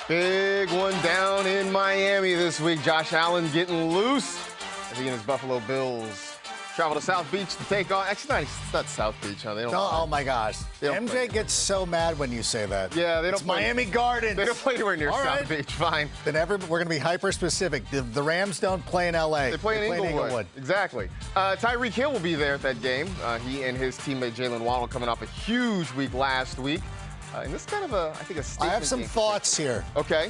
Big one down in Miami this week. Josh Allen getting loose as he and his Buffalo Bills travel to South Beach to take on. Actually, it's not South Beach, huh? They don't. Oh my gosh. MJ gets so mad when you say that. Yeah, they don't. It's Miami Gardens. They don't play anywhere near South Beach. Fine. Then we're going to be hyper specific. The Rams don't play in LA. They play in Inglewood. Exactly. Tyreek Hill will be there at that game. He and his teammate Jalen Waddle coming off a huge week last week. And this is kind of I think a statement. I have some thoughts here. Okay.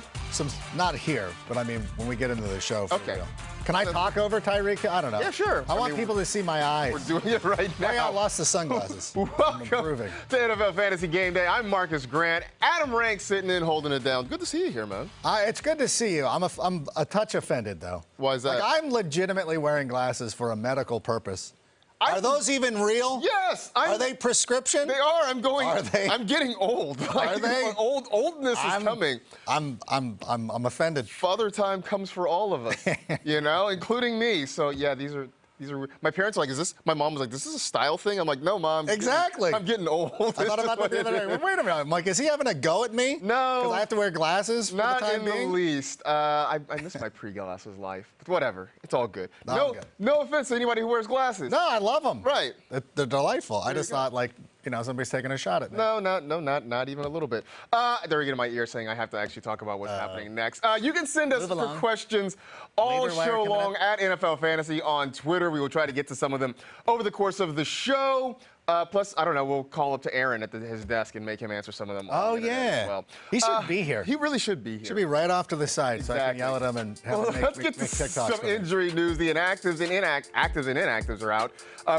Not here, but I mean when we get into the show. Okay. Real. Can I talk over Tyreek? I don't know. Yeah, sure. I want people to see my eyes. We're doing it right now. I lost the sunglasses. Welcome to NFL Fantasy Game Day. I'm Marcus Grant. Adam Rank sitting in, holding it down. Good to see you here, man. It's good to see you. I'm a touch offended, though. Why is that? Like, I'm legitimately wearing glasses for a medical purpose. Are those even real? Yes. Are they prescription? They are. Are they? I'm getting old. Are they? Oldness is coming. I'm offended. Father time comes for all of us, including me. So yeah, these are. My parents are like, is this? My mom was like, this is a style thing. I'm like, no, Mom. Exactly. I'm getting old. I thought about that the other day. Wait a minute. I'm like, is he having a go at me? No. Because I have to wear glasses for Not the time being? in the least. I miss my pre-glasses life. But whatever. It's all good. No offense to anybody who wears glasses. No, I love them. Right. They're delightful. I just thought, like, somebody's taking a shot at me. No, not even a little bit. They're getting my ear saying I have to actually talk about what's happening next. You can send us for questions all show long at NFL Fantasy on Twitter. We will try to get to some of them over the course of the show. Plus, I don't know, we'll call up to Aaron at his desk and make him answer some of them. Oh, yeah. As well. He should be here. He really should be here. Should be right off to the side so I can yell at him and have him let's make get to TikToks. some injury news. The actives and inactives are out.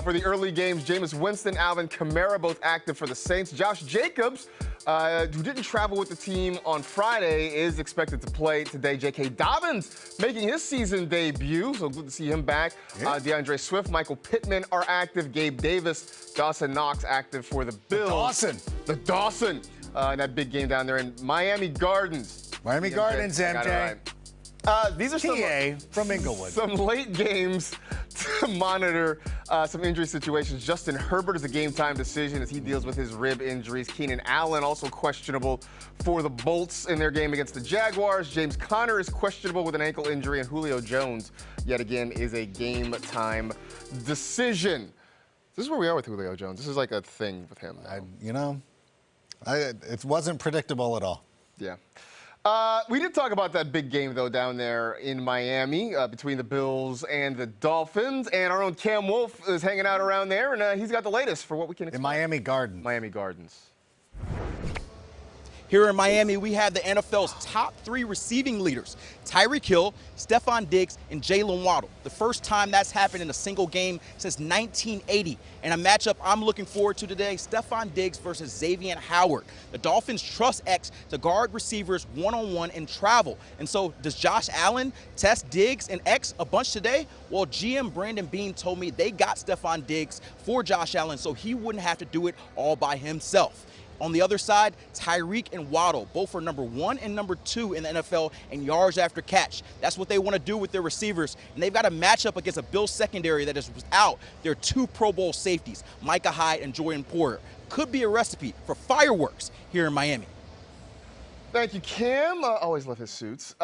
For the early games, Jameis Winston, Alvin Kamara, both active for the Saints. Josh Jacobs, who didn't travel with the team on Friday, is expected to play today. J.K. Dobbins making his season debut, so good to see him back. Yeah. DeAndre Swift, Michael Pittman are active. Gabe Davis, Dawson Knox active for the Bills. The Dawson. In that big game down there in Miami Gardens. Miami Gardens, MJ. These are some from Inglewood. Some late games to monitor some injury situations. Justin Herbert is a game-time decision as he deals with his rib injuries. Keenan Allen also questionable for the Bolts in their game against the Jaguars. James Conner is questionable with an ankle injury, and Julio Jones, yet again, is a game-time decision. This is where we are with Julio Jones. This is like a thing with him. It wasn't predictable at all. Yeah. We did talk about that big game, though, down there in Miami between the Bills and the Dolphins. And our own Cam Wolf is hanging out around there, and he's got the latest for what we can expect. In Miami Gardens. Miami Gardens. Here in Miami, we have the NFL's top 3 receiving leaders, Tyreek Hill, Stephon Diggs, and Jalen Waddle. The first time that's happened in a single game since 1980. And a matchup I'm looking forward to today, Stephon Diggs versus Xavier Howard. The Dolphins trust X to guard receivers one-on-one in travel. And so does Josh Allen test Diggs and X a bunch today? Well, GM Brandon Beane told me they got Stephon Diggs for Josh Allen so he wouldn't have to do it all by himself. On the other side, Tyreek and Waddle, both are number 1 and number 2 in the NFL in yards after catch. That's what they want to do with their receivers. And they've got a matchup against a Bills secondary that is without their 2 Pro Bowl safeties, Micah Hyde and Jordan Porter. Could be a recipe for fireworks here in Miami. Thank you, Cam. Always love his suits.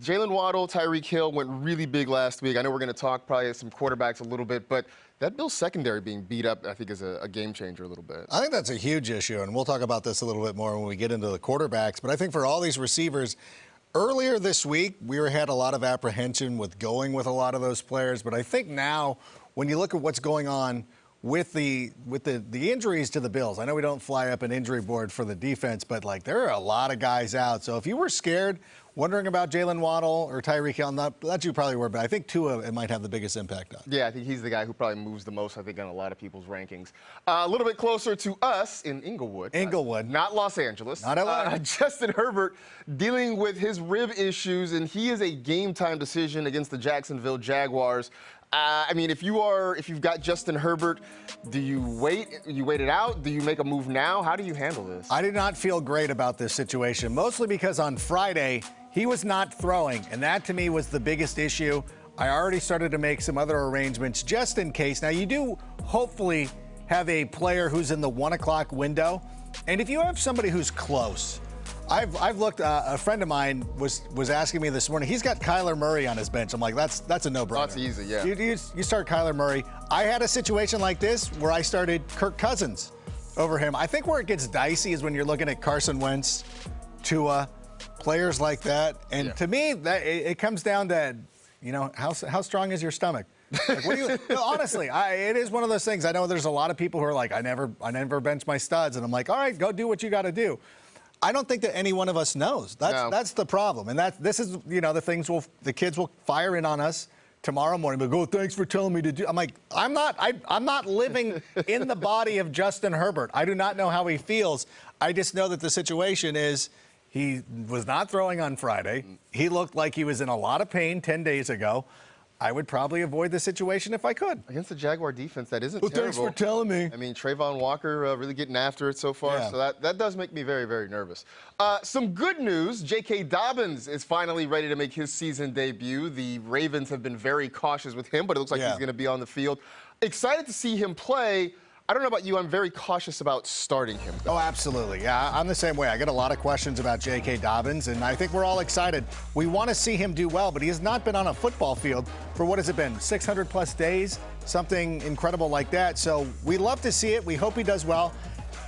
Jalen Waddle, Tyreek Hill went really big last week. I know we're going to talk probably some quarterbacks a little bit, but that Bills secondary being beat up, I think, is a game changer a little bit. I think that's a huge issue, and we'll talk about this a little bit more when we get into the quarterbacks. But I think for all these receivers, earlier this week, we had a lot of apprehension with going with a lot of those players. But I think now, when you look at what's going on with the injuries to the Bills, I know we don't fly up an injury board for the defense, but like there are a lot of guys out. So if you were scared, wondering about Jalen Waddle or Tyreek Hill, not you probably were, but I think Tua it might have the biggest impact on. Yeah, I think he's the guy who probably moves the most, I think, on a lot of people's rankings. A little bit closer to us in Inglewood. Not Los Angeles. Not LA. Justin Herbert dealing with his rib issues, and he is a game-time decision against the Jacksonville Jaguars. I mean, if you've got Justin Herbert, do you wait? You wait it out? Do you make a move now? How do you handle this? I did not feel great about this situation, mostly because on Friday, he was not throwing, and that to me was the biggest issue. I already started to make some other arrangements just in case. Now, you do hopefully have a player who's in the 1 o'clock window, and if you have somebody who's close, I've looked. A friend of mine was asking me this morning. He's got Kyler Murray on his bench. I'm like, that's a no-brainer. That's easy, yeah. You start Kyler Murray. I had a situation like this where I started Kirk Cousins over him. I think where it gets dicey is when you're looking at Carson Wentz, Tua, players like that. And to me, that it comes down to, how strong is your stomach? Like, what do you? No, honestly, it is one of those things. I know there's a lot of people who are like, I never bench my studs, and I'm like, all right, go do what you got to do. I don't think that any one of us knows. That's the problem, and this is the things the kids will fire in on us tomorrow morning. But go, thanks for telling me to do. I'm like, I'm not living in the body of Justin Herbert. I do not know how he feels. I just know that the situation is he was not throwing on Friday. He looked like he was in a lot of pain 10 days ago. I would probably avoid the situation if I could. Against the Jaguar defense, that isn't terrible. Thanks for telling me. I mean, Trayvon Walker really getting after it so far, so that does make me very, very nervous. Some good news, J.K. Dobbins is finally ready to make his season debut. The Ravens have been very cautious with him, but it looks like he's going to be on the field. Excited to see him play. I don't know about you, I'm very cautious about starting him, though. Oh, absolutely. Yeah, I'm the same way. I get a lot of questions about J.K. Dobbins, and I think we're all excited. We want to see him do well, but he has not been on a football field for, what has it been, 600-plus days? Something incredible like that. So we love to see it. We hope he does well.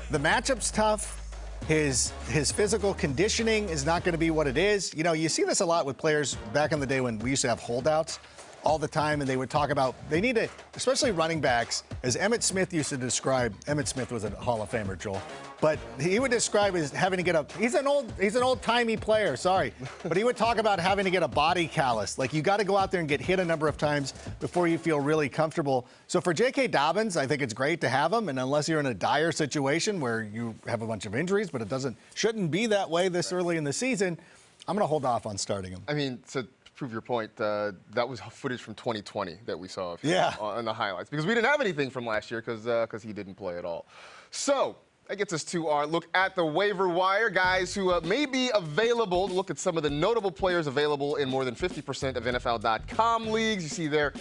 The matchup's tough. His physical conditioning is not going to be what it is. You see this a lot with players back in the day when we used to have holdouts all the time, and they would talk about they need to, especially running backs, as Emmitt Smith used to describe. Emmitt Smith was a Hall of Famer, Joel, but he would describe as having to get a. He's an old-timey player, sorry, but he would talk about having to get a body callus. Like, you got to go out there and get hit a number of times before you feel really comfortable. So for J.K. Dobbins, I think it's great to have him, and unless you're in a dire situation where you have a bunch of injuries, but it shouldn't be that way this early in the season, I'm going to hold off on starting him. I mean, to prove your point, that was footage from 2020 that we saw on the highlights, because we didn't have anything from last year because he didn't play at all. So that gets us to our look at the waiver wire, guys who may be available. Look at some of the notable players available in more than 50% of NFL.com leagues. You see there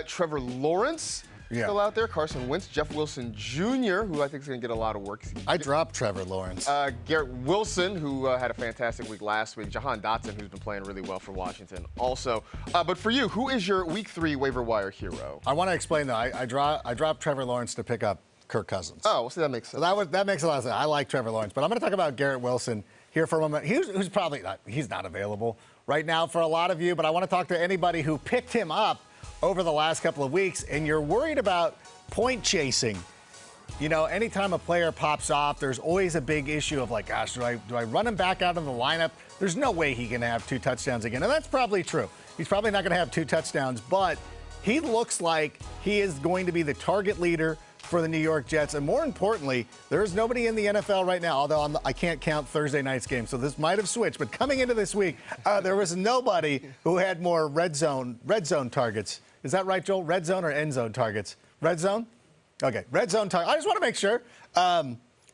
Trevor Lawrence. Still out there. Carson Wentz, Jeff Wilson Jr., who I think is going to get a lot of work. I dropped Trevor Lawrence. Garrett Wilson, who had a fantastic week last week. Jahan Dotson, who's been playing really well for Washington also. But for you, who is your Week 3 waiver wire hero? I want to explain, though. I dropped Trevor Lawrence to pick up Kirk Cousins. Oh, well, see, that makes sense. That makes a lot of sense. I like Trevor Lawrence, but I'm going to talk about Garrett Wilson here for a moment. Who's probably he's not available right now for a lot of you, but I want to talk to anybody who picked him up over the last couple of weeks, and you're worried about point chasing. Anytime a player pops off, there's always a big issue of like, gosh, do I run him back out of the lineup? There's no way he can have 2 touchdowns again, and that's probably true. He's probably not going to have 2 touchdowns, but he looks like he is going to be the target leader for the New York Jets, and more importantly, there's nobody in the NFL right now, although I can't count Thursday night's game, so this might have switched, but coming into this week, there was nobody who had more red zone targets. Is that right, Joel? Red zone or end zone targets? Red zone? Okay, red zone target. I just want to make sure.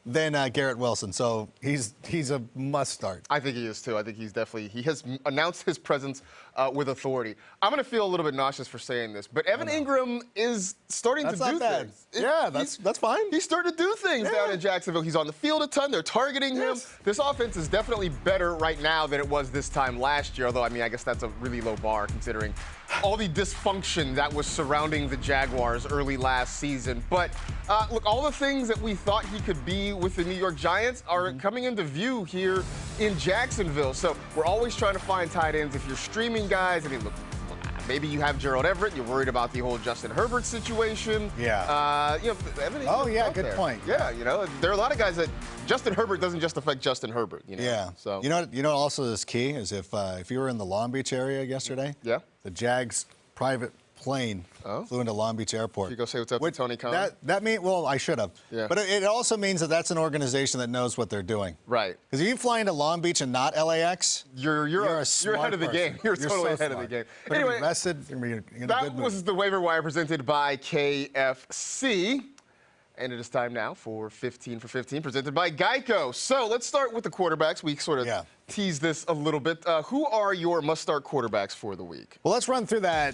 Then Garrett Wilson. So he's a must start. I think he is too. I think he has announced his presence with authority. I'm going to feel a little bit nauseous for saying this, but Evan Ingram is starting to do things. Yeah, that's fine. He's starting to do things down in Jacksonville. He's on the field a ton. They're targeting him. This offense is definitely better right now than it was this time last year, although, I mean, I guess that's a really low bar considering all the dysfunction that was surrounding the Jaguars early last season. But look, all the things that we thought he could be with the New York Giants are coming into view here in Jacksonville. So we're always trying to find tight ends. If you're streaming guys, I mean, look, maybe you have Gerald Everett. You're worried about the whole Justin Herbert situation. Yeah. Good point. Yeah, there are a lot of guys that Justin Herbert doesn't just affect Justin Herbert. Yeah. So you know also is key is if you were in the Long Beach area yesterday. Yeah. The Jags private plane flew into Long Beach Airport. You go say what's up to Tony Khan? That means, well, I should have. Yeah. But it also means that that's an organization that knows what they're doing. Right. Because if you fly into Long Beach and not LAX, you're ahead of the game. You're totally ahead of the game. Anyway, that was the waiver wire presented by KFC. And it is time now for 15 for 15, presented by Geico. So let's start with the quarterbacks. We sort of teased this a little bit. Who are your must-start quarterbacks for the week? Well, let's run through the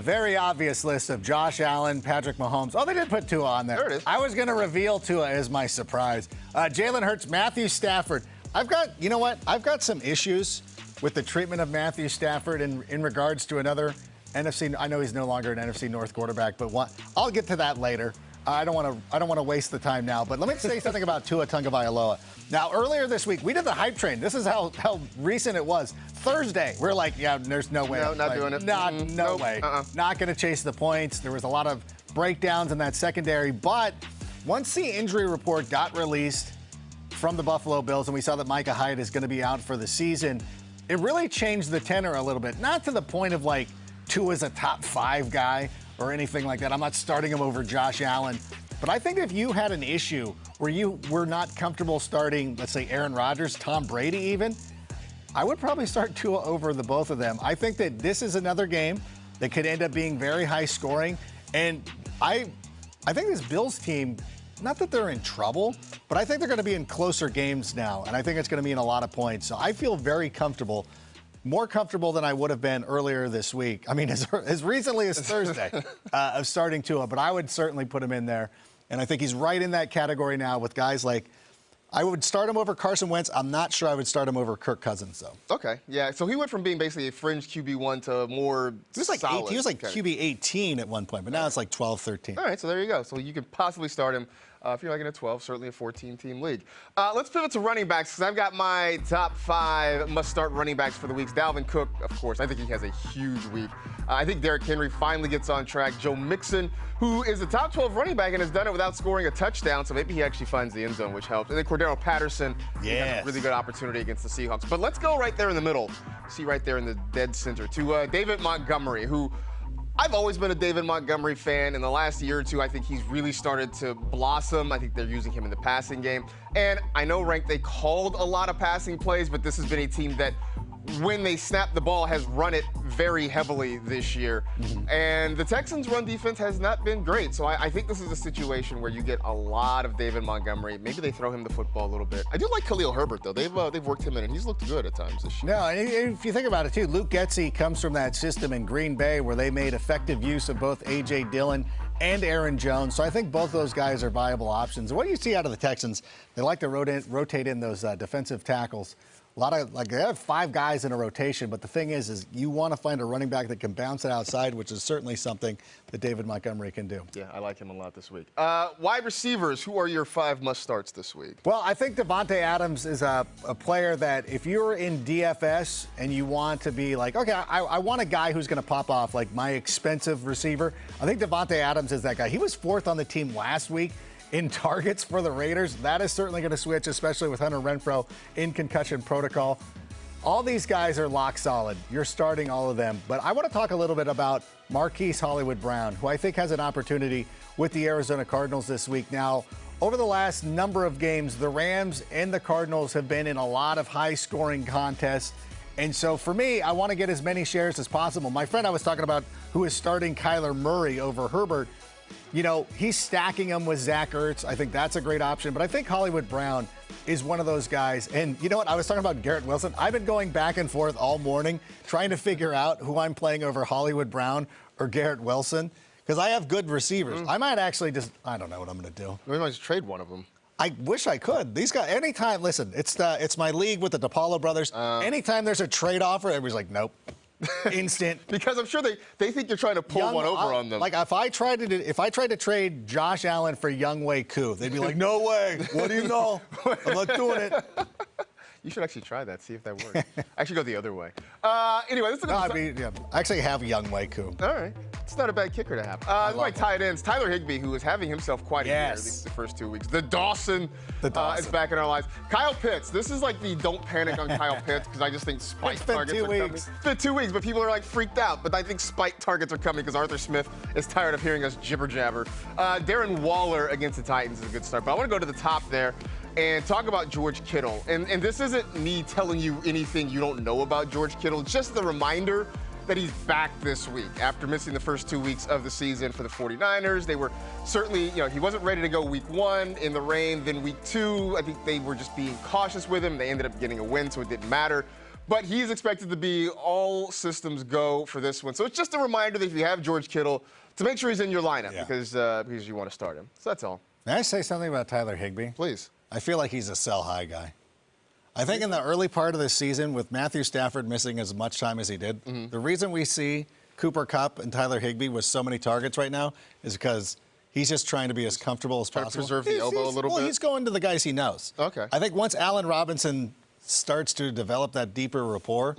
very obvious list of Josh Allen, Patrick Mahomes. Oh, they did put Tua on there. There it is. I was going to reveal Tua as my surprise. Jalen Hurts, Matthew Stafford. You know what? I've got some issues with the treatment of Matthew Stafford in regards to another NFC. I know he's no longer an NFC North quarterback, but I'll get to that later. I don't want to waste the time now. But let me say something about Tua Tagovailoa. Now, earlier this week, we did the hype train. This is how recent it was. Thursday, we're like, yeah, there's no way. No, not doing it. No way. Not going to chase the points. There was a lot of breakdowns in that secondary. But once the injury report got released from the Buffalo Bills and we saw that Micah Hyde is going to be out for the season, it really changed the tenor a little bit. Not to the point of like Tua's a top 5 guy or anything like that. I'm not starting him over Josh Allen. But I think if you had an issue where you were not comfortable starting, let's say, Aaron Rodgers, Tom Brady even, I would probably start Tua over the both of them. I think that this is another game that could end up being very high scoring. And I think this Bills team, not that they're in trouble, but I think they're going to be in closer games now. And I think it's going to mean a lot of points. So I feel very comfortable. More comfortable than I would have been earlier this week. I mean, as recently as Thursday of starting Tua, but I would certainly put him in there. And I think he's right in that category now with guys like, I would start him over Carson Wentz. I'm not sure I would start him over Kirk Cousins, though. Okay, yeah. So he went from being basically a fringe QB1 to more solid. He was like QB 18 at one point, but now it's like 12, 13. All right, so there you go. So you could possibly start him if you're like in a 12, certainly a 14-team league. Let's pivot to running backs because I've got my top 5 must-start running backs for the weeks. Dalvin Cook, of course. I think he has a huge week. I think Derrick Henry finally gets on track. Joe Mixon, who is the top 12 running back and has done it without scoring a touchdown, so maybe he actually finds the end zone, which helps. And then Cordero Patterson has a really good opportunity against the Seahawks. But let's go right there in the middle. See right there in the dead center to David Montgomery, who I've always been a David Montgomery fan. In the last year or two, I think he's really started to blossom. I think they're using him in the passing game. And I know, Rank, they called a lot of passing plays, but this has been a team that, when they snap the ball, has run it very heavily this year. And the Texans' run defense has not been great. So I think this is a situation where you get a lot of David Montgomery. Maybe they throw him the football a little bit. I do like Khalil Herbert, though. They've worked him in, and he's looked good at times this year. No, and if you think about it, too, Luke Getsy comes from that system in Green Bay where they made effective use of both A.J. Dillon and Aaron Jones. So I think both those guys are viable options. What do you see out of the Texans? They like to rotate in those defensive tackles. A lot of, they have 5 guys in a rotation, but the thing is you want to find a running back that can bounce it outside, which is certainly something that David Montgomery can do. Yeah, I like him a lot this week. Wide receivers, who are your 5 must-starts this week? Well, I think Devontae Adams is a player that if you're in DFS and you want to be like, okay, I want a guy who's going to pop off, like my expensive receiver, I think Devontae Adams is that guy. He was 4th on the team last week in targets for the Raiders. That is certainly going to switch, especially with Hunter Renfrow in concussion protocol. All these guys are lock solid. You're starting all of them. But I want to talk a little bit about Marquise Hollywood Brown, who I think has an opportunity with the Arizona Cardinals this week. Now, over the last number of games, the Rams and the Cardinals have been in a lot of high-scoring contests. And so for me, I want to get as many shares as possible. My friend I was talking about, who is starting Kyler Murray over Herbert, you know, he's stacking them with Zach Ertz. I think that's a great option. But I think Hollywood Brown is one of those guys. And you know what? I was talking about Garrett Wilson. I've been going back and forth all morning trying to figure out who I'm playing over Hollywood Brown or Garrett Wilson because I have good receivers. I might actually I don't know what I'm going to do. We might just trade one of them. I wish I could. These guys, anytime, listen, it's my league with the DePaulo brothers. Anytime there's a trade offer, everybody's like, nope. Instant. Because I'm sure they think you're trying to pull one over on them. Like if I tried to trade Josh Allen for Younghoe Koo, they'd be like, no way. What do you know? I'm not doing it. You should actually try that, see if that works. Actually go the other way. Anyway, this is I actually have Younghoe Koo. All right. It's not a bad kicker to have. My tight ends, Tyler Higbee, who is having himself quite a year, at least the first 2 weeks. The Dawson is back in our lives. Kyle Pitts. This is like the don't panic on Kyle Pitts because I just think spike targets are coming. It's been 2 weeks, but people are like freaked out. But I think spike targets are coming because Arthur Smith is tired of hearing us jibber jabber. Darren Waller against the Titans is a good start. But I want to go to the top there and talk about George Kittle. And this isn't me telling you anything you don't know about George Kittle. It's just the reminder that he's back this week after missing the first 2 weeks of the season for the 49ers. They were certainly, he wasn't ready to go week 1 in the rain. Then week 2, I think they were just being cautious with him. They ended up getting a win, so it didn't matter. But he's expected to be all systems go for this one. So it's just a reminder that if you have George Kittle, to make sure he's in your lineup because you want to start him. So that's all. May I say something about Tyler Higbee? Please. I feel like he's a sell high guy. I think in the early part of the season, with Matthew Stafford missing as much time as he did, the reason we see Cooper Kupp and Tyler Higbee with so many targets right now is because he's just trying to be as comfortable as possible. Trying to preserve the elbow a little bit? Well, he's going to the guys he knows. Okay. I think once Allen Robinson starts to develop that deeper rapport,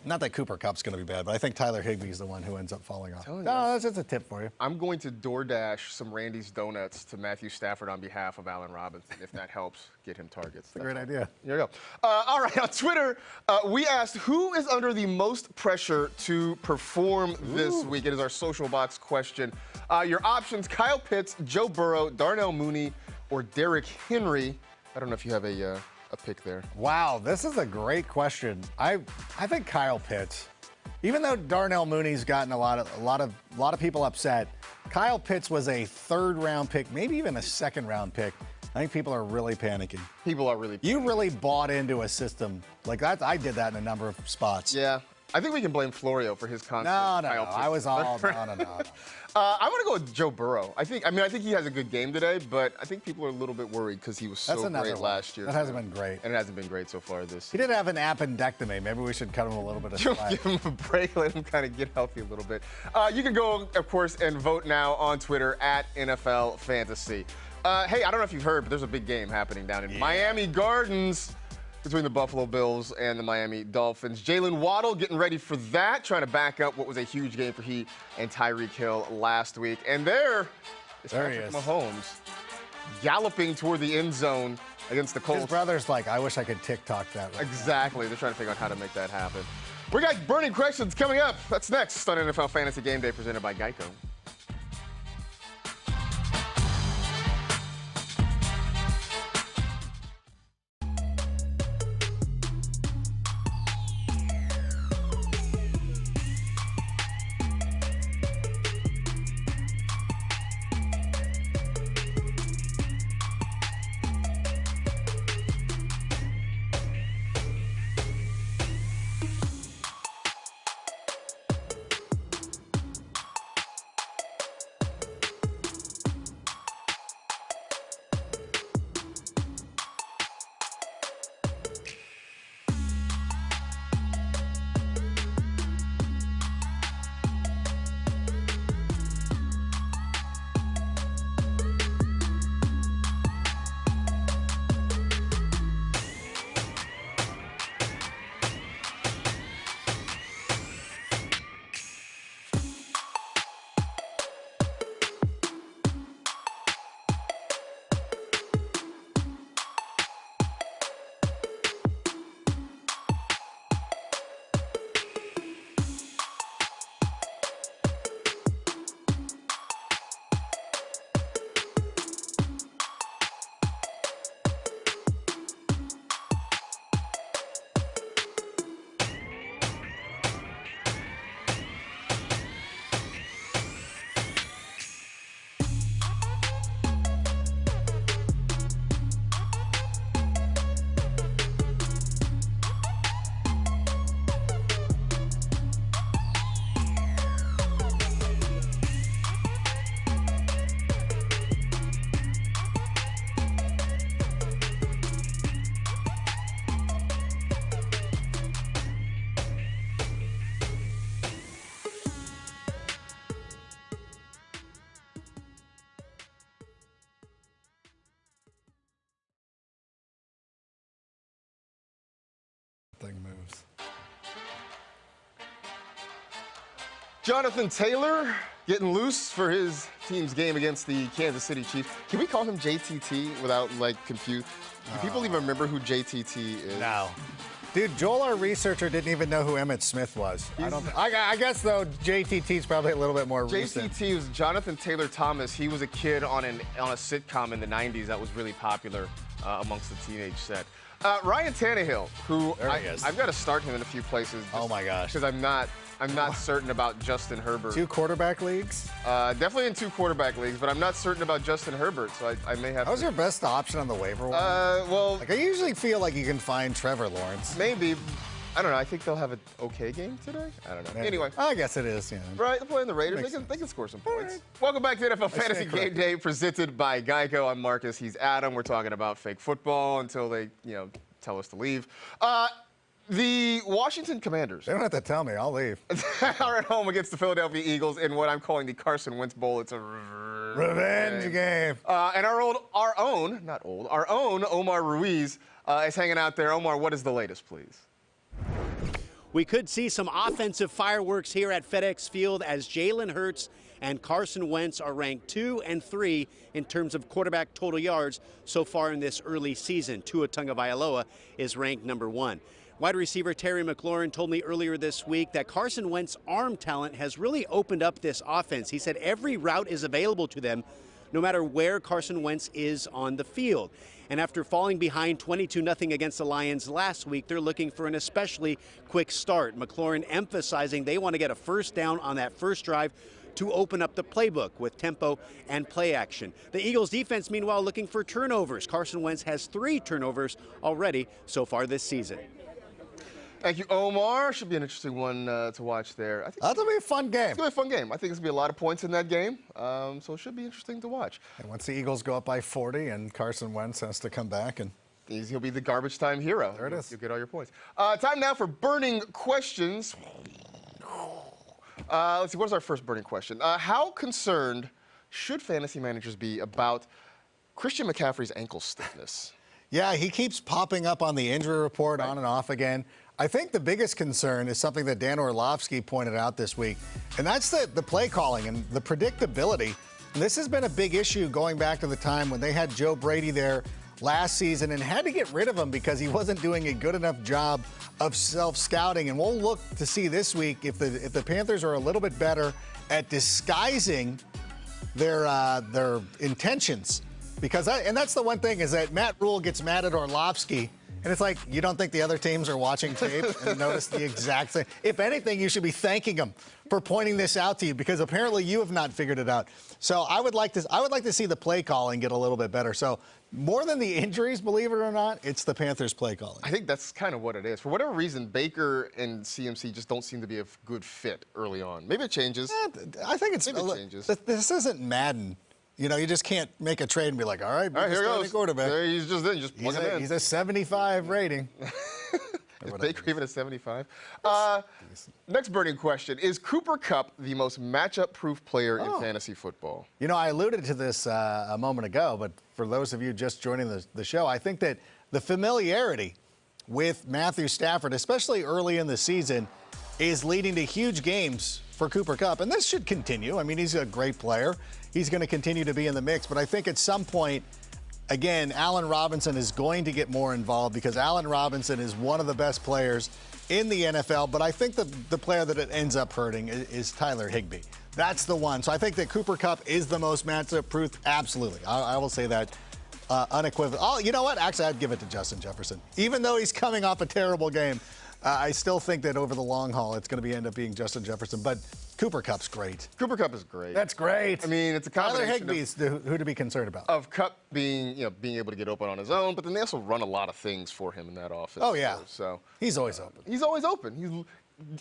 not that Cooper Kupp's going to be bad, but I think Tyler Higbee's the one who ends up falling off. No, that's just a tip for you. I'm going to DoorDash some Randy's Donuts to Matthew Stafford on behalf of Allen Robinson, if that helps get him targets. That's a great idea. Here you go. All right, on Twitter, we asked who is under the most pressure to perform this week. It is our social box question. Your options: Kyle Pitts, Joe Burrow, Darnell Mooney, or Derrick Henry. I don't know if you have a pick there. Wow, this is a great question. I think Kyle Pitts. Even though Darnell Mooney's gotten a lot of people upset, Kyle Pitts was a third-round pick, maybe even a second-round pick. I think people are really panicking. People are really panicking. You really bought into a system like that. I did that in a number of spots. Yeah. I think we can blame Florio for his constant. No. I was all no. I'm going to go with Joe Burrow. I think he has a good game today, but I think people are a little bit worried because he was so great last year. That hasn't been great. And it hasn't been great so far this He year. did have an appendectomy. Maybe we should cut him a little bit of slack. Give him a break, let him kind of get healthy a little bit. You can go, of course, and vote now on Twitter at NFL Fantasy. Hey, I don't know if you've heard, but there's a big game happening down in Miami Gardens between the Buffalo Bills and the Miami Dolphins. Jalen Waddle getting ready for that, trying to back up what was a huge game for he and Tyreek Hill last week. And there is Patrick Mahomes galloping toward the end zone against the Colts. His brother's like, I wish I could TikTok that. Exactly. They're trying to figure out how to make that happen. We got burning questions coming up. That's next on NFL Fantasy Game Day presented by Geico. Thing moves. Jonathan Taylor getting loose for his team's game against the Kansas City Chiefs. Can we call him JTT without, like, confused? Do people even remember who JTT is? No. Dude, Joel, our researcher, didn't even know who Emmitt Smith was. I guess, though, JTT's probably a little bit more recent. JTT was Jonathan Taylor Thomas. He was a kid on a sitcom in the 90s that was really popular amongst the teenage set. Ryan Tannehill, who I've got to start him in a few places. Oh, my gosh. Because I'm not certain about Justin Herbert. 2 quarterback leagues? Definitely in 2 quarterback leagues, but I'm not certain about Justin Herbert, so I may have That was your best option on the waiver wire? Well... Like, I usually feel like you can find Trevor Lawrence. Maybe. I don't know. I think they'll have an okay game today. I don't know. Maybe. Anyway. I guess it is, yeah. Right, they're playing the Raiders. They can score some points. Right. Welcome back to NFL Fantasy Game Day presented by Geico. I'm Marcus. He's Adam. We're talking about fake football until they, tell us to leave. The Washington Commanders They don't have to tell me. I'll leave. are at home against the Philadelphia Eagles in what I'm calling the Carson Wentz Bowl. It's a Revenge game. And our own Omar Ruiz is hanging out there. Omar, what is the latest, please? We could see some offensive fireworks here at FedEx Field as Jalen Hurts and Carson Wentz are ranked 2 and 3 in terms of quarterback total yards so far in this early season. Tua Tagovailoa is ranked number 1. Wide receiver Terry McLaurin told me earlier this week that Carson Wentz's arm talent has really opened up this offense. He said every route is available to them, no matter where Carson Wentz is on the field. And after falling behind 22-0 against the Lions last week, they're looking for an especially quick start. McLaurin emphasizing they want to get a first down on that first drive to open up the playbook with tempo and play action. The Eagles defense, meanwhile, looking for turnovers. Carson Wentz has 3 turnovers already so far this season. Thank you, Omar. Should be an interesting one to watch there. I think That'll be a fun game. it's going to be a fun game. I think there's going to be a lot of points in that game, so it should be interesting to watch. And once the Eagles go up by 40 and Carson Wentz has to come back and He'll be the garbage time hero. There it is. You'll get all your points. Time now for burning questions. Let's see, what is our first burning question? How concerned should fantasy managers be about Christian McCaffrey's ankle stiffness? Yeah, he keeps popping up on the injury report on and off again. I think the biggest concern is something that Dan Orlovsky pointed out this week, and that's the play calling and the predictability. And this has been a big issue going back to the time when they had Joe Brady there last season and had to get rid of him because he wasn't doing a good enough job of self-scouting. And we'll look to see this week if the Panthers are a little bit better at disguising their intentions. Because and that's the one thing is that Matt Rule gets mad at Orlovsky, and it's like you don't think the other teams are watching tape and notice the exact thing. If anything, you should be thanking them for pointing this out to you because apparently you have not figured it out. So I would like to see the play calling get a little bit better. So more than the injuries, believe it or not, it's the Panthers' play calling. I think that's kind of what it is. For whatever reason, Baker and CMC just don't seem to be a good fit early on. Maybe it changes. I think it's Maybe it changes. This isn't Madden. You know, you just can't make a trade and be like, all right, here goes. Quarterback. There, he's just in. Just plug him in. He's a 75 rating. Is Baker even a 75? Next burning question. Is Cooper Kupp the most matchup-proof player in fantasy football? You know, I alluded to this a moment ago, but for those of you just joining the show, I think that the familiarity with Matthew Stafford, especially early in the season, is leading to huge games for Cooper Kupp. And this should continue. I mean, he's a great player. He's going to continue to be in the mix. But I think at some point, again, Allen Robinson is going to get more involved because Allen Robinson is one of the best players in the NFL. But I think the player that it ends up hurting is Tyler Higbee. That's the one. So I think that Cooper Kupp is the most matchup-proof. Absolutely. I will say that unequivocally. Oh, you know what? Actually, I'd give it to Justin Jefferson. Even though he's coming off a terrible game, I still think that over the long haul, it's going to end up being Justin Jefferson. But Cooper Kupp's great. Cooper Kupp is great. That's great. I mean, it's a combination. Tyler Higbee's who to be concerned about. Of Kupp being able to get open on his own, but then they also run a lot of things for him in that offense. Oh yeah. So he's always open. He's always open.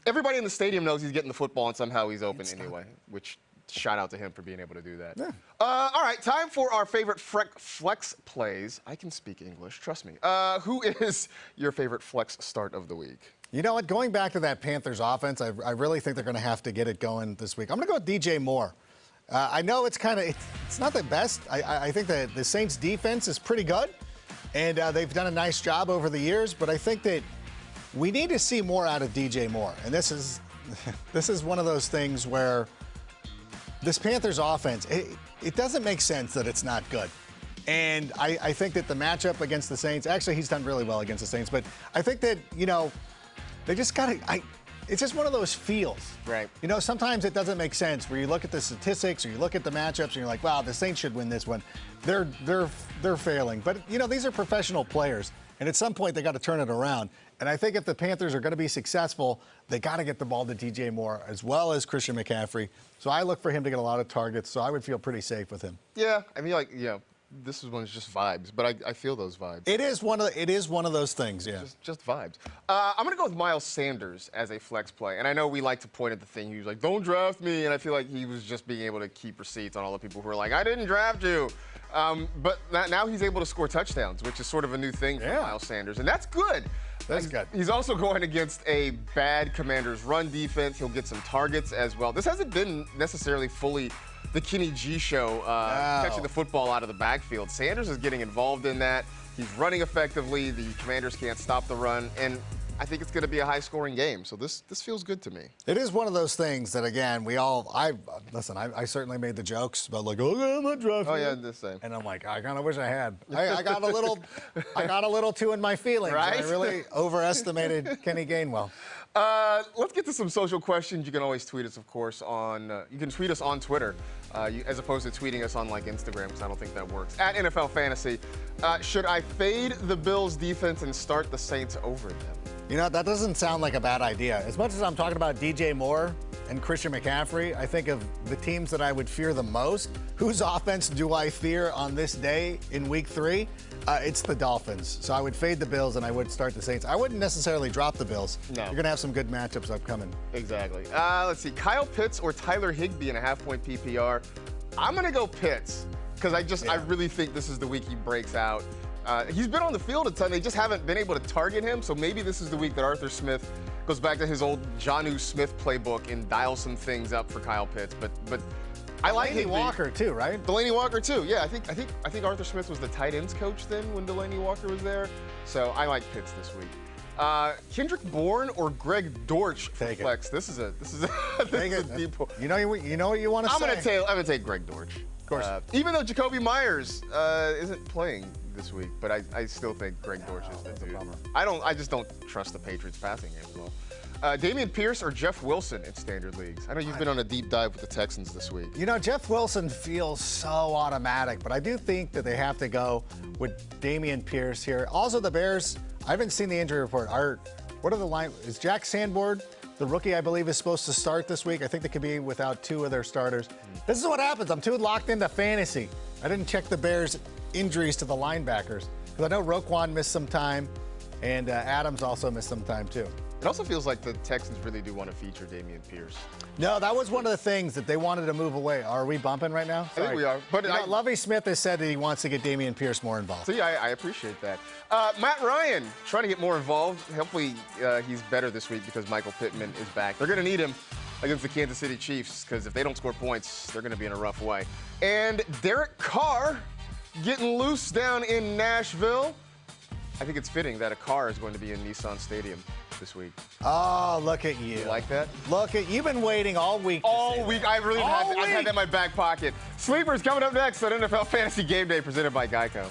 Everybody in the stadium knows he's getting the football, and somehow he's open anyway. Which shout out to him for being able to do that. Yeah. All right, time for our favorite flex plays. I can speak English, trust me. Who is your favorite flex start of the week? You know what? Going back to that Panthers offense, I really think they're going to have to get it going this week. I'm going to go with DJ Moore. I know it's not the best. I think that the Saints defense is pretty good, and they've done a nice job over the years. But I think that we need to see more out of DJ Moore. And this is one of those things where this Panthers offense, it doesn't make sense that it's not good. And I think that the matchup against the Saints, actually he's done really well against the Saints, but I think that, they just got to, it's just one of those feels. Right. Sometimes it doesn't make sense where you look at the statistics or you look at the matchups and you're like, wow, the Saints should win this one. They're failing. But, these are professional players. And at some point, they got to turn it around. And I think if the Panthers are going to be successful, they got to get the ball to DJ Moore as well as Christian McCaffrey. So I look for him to get a lot of targets. So I would feel pretty safe with him. Yeah. I mean, this one's just vibes, but I feel those vibes. It is one of those things, yeah. Just vibes. I'm going to go with Miles Sanders as a flex play. And I know we like to point at the thing. He was like, don't draft me. And I feel like he was just being able to keep receipts on all the people who are like, I didn't draft you. But now he's able to score touchdowns, which is sort of a new thing for Miles Sanders. And that's good. That's good. He's also going against a bad Commanders run defense. He'll get some targets as well. This hasn't been necessarily fully the Kenny G show, catching the football out of the backfield. Sanders is getting involved in that. He's running effectively. The Commanders can't stop the run. And I think it's going to be a high-scoring game. So this feels good to me. It is one of those things that, again, I certainly made the jokes about like, oh, I'm not drafting. Oh yeah, the same. And I'm like, I kind of wish I had. I got a little too in my feelings. Right? I really overestimated Kenny Gainwell. Let's get to some social questions. You can always tweet us, of course, you can tweet us on Twitter, as opposed to tweeting us on like Instagram, because I don't think that works. At NFL Fantasy, should I fade the Bills defense and start the Saints over them? You know, that doesn't sound like a bad idea. As much as I'm talking about DJ Moore and Christian McCaffrey, I think of the teams that I would fear the most. Whose offense do I fear on this day in Week 3? It's the Dolphins. So I would fade the Bills and I would start the Saints. I wouldn't necessarily drop the Bills. No. You're going to have some good matchups upcoming. Exactly. Let's see. Kyle Pitts or Tyler Higbee in a half-point PPR. I'm going to go Pitts because I really think this is the week he breaks out. He's been on the field a ton. They just haven't been able to target him. So maybe this is the week that Arthur Smith goes back to his old Jonnu Smith playbook and dials some things up for Kyle Pitts. But I like Delaney Walker too, right? Delaney Walker too. Yeah, I think Arthur Smith was the tight ends coach then when Delaney Walker was there. So I like Pitts this week. Kendrick Bourne or Greg Dortch for flex. This is a deep one. You know what you want to say. I'm gonna take Greg Dortch. Of course. Even though Jacoby Myers isn't playing this week, but I still think Greg Dortch is the dude. I just don't trust the Patriots passing game as well. Damian Pierce or Jeff Wilson in standard leagues? I know you've been on a deep dive with the Texans this week. You know, Jeff Wilson feels so automatic, but I do think that they have to go with Damian Pierce here. Also, the Bears, I haven't seen the injury report. What are the line? Is Jack Sanborn, the rookie, I believe, is supposed to start this week? I think they could be without 2 of their starters. This is what happens. I'm too locked into fantasy. I didn't check the Bears' injuries to the linebackers because I know Roquan missed some time, and Adams also missed some time too. It also feels like the Texans really do want to feature Damian Pierce. No, that was one of the things that they wanted to move away. Are we bumping right now? Sorry. I think we are. But Lovie Smith has said that he wants to get Damian Pierce more involved. See, I appreciate that. Matt Ryan trying to get more involved. Hopefully he's better this week because Michael Pittman is back. They're going to need him against the Kansas City Chiefs because if they don't score points, they're going to be in a rough way. And Derek Carr getting loose down in Nashville. I think it's fitting that a car is going to be in Nissan Stadium this week. Oh, look at you. You like that? You've been waiting all week. All week. I've had that in my back pocket. Sleepers coming up next on NFL Fantasy Game Day presented by Geico.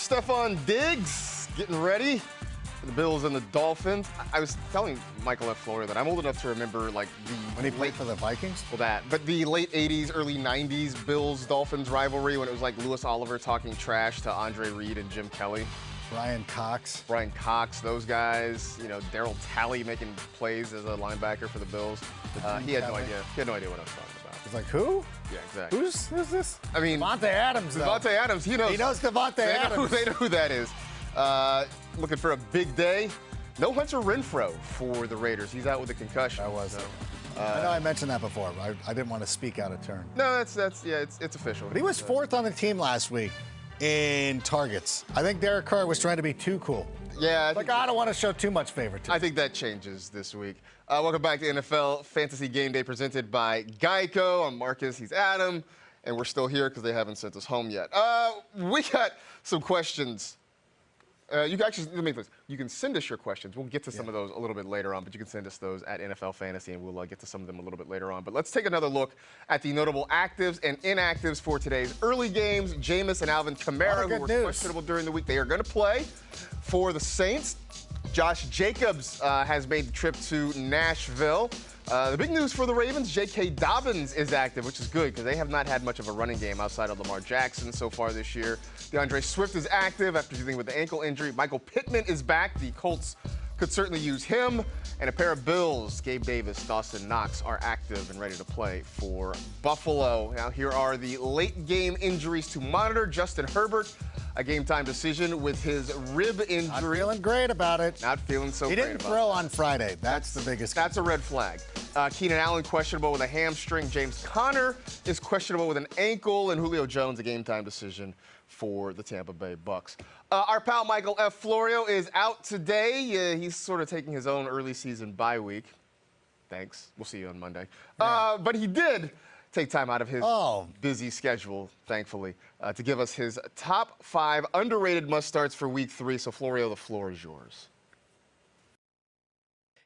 Stephon Diggs getting ready for the Bills and the Dolphins. I was telling Michael F. Florio that I'm old enough to remember like When he played for the Vikings? but the late 80s, early 90s Bills-Dolphins rivalry when it was like Louis Oliver talking trash to Andre Reed and Jim Kelly. Brian Cox, those guys, you know, Darryl Talley making plays as a linebacker for the Bills. He had no idea. He had no idea what I was talking about. He's like, who? Yeah, exactly. Who's this? I mean, Devontae Adams, though. Devontae Adams, he knows. He knows Devontae Adams. They know who that is. Looking for a big day. No Hunter Renfrow for the Raiders. He's out with a concussion. That was so, I know I mentioned that before. I didn't want to speak out of turn. No, it's official. But he was fourth on the team last week in targets. I think Derek Carr was trying to be too cool. Yeah. I don't want to show too much favoritism. I think that changes this week. Welcome back to NFL Fantasy Game Day presented by Geico. I'm Marcus, he's Adam, and we're still here because they haven't sent us home yet. We got some questions. You can actually, let me this. You can send us your questions. We'll get to some of those a little bit later on, but you can send us those at NFL Fantasy, and we'll get to some of them a little bit later on. But let's take another look at the notable actives and inactives for today's early games. Jameis and Alvin Kamara, who were questionable during the week, they are going to play for the Saints. Josh Jacobs has made the trip to Nashville. The big news for the Ravens, J.K. Dobbins is active, which is good because they have not had much of a running game outside of Lamar Jackson so far this year. DeAndre Swift is active after dealing with the ankle injury. Michael Pittman is back. The Colts could certainly use him. And a pair of Bills, Gabe Davis, Dawson Knox, are active and ready to play for Buffalo. Now, here are the late game injuries to monitor. Justin Herbert, a game-time decision with his rib injury. Not feeling great about it. Not feeling so great about it. He didn't throw on Friday. That's the biggest. That's a red flag. Keenan Allen questionable with a hamstring. James Conner is questionable with an ankle. And Julio Jones, a game-time decision for the Tampa Bay Bucks. Our pal Michael F. Florio is out today. He's sort of taking his own early season bye week. Thanks. We'll see you on Monday. Yeah. But he did take time out of his busy schedule, thankfully, to give us his top 5 underrated must-starts for Week 3. So, Florio, the floor is yours.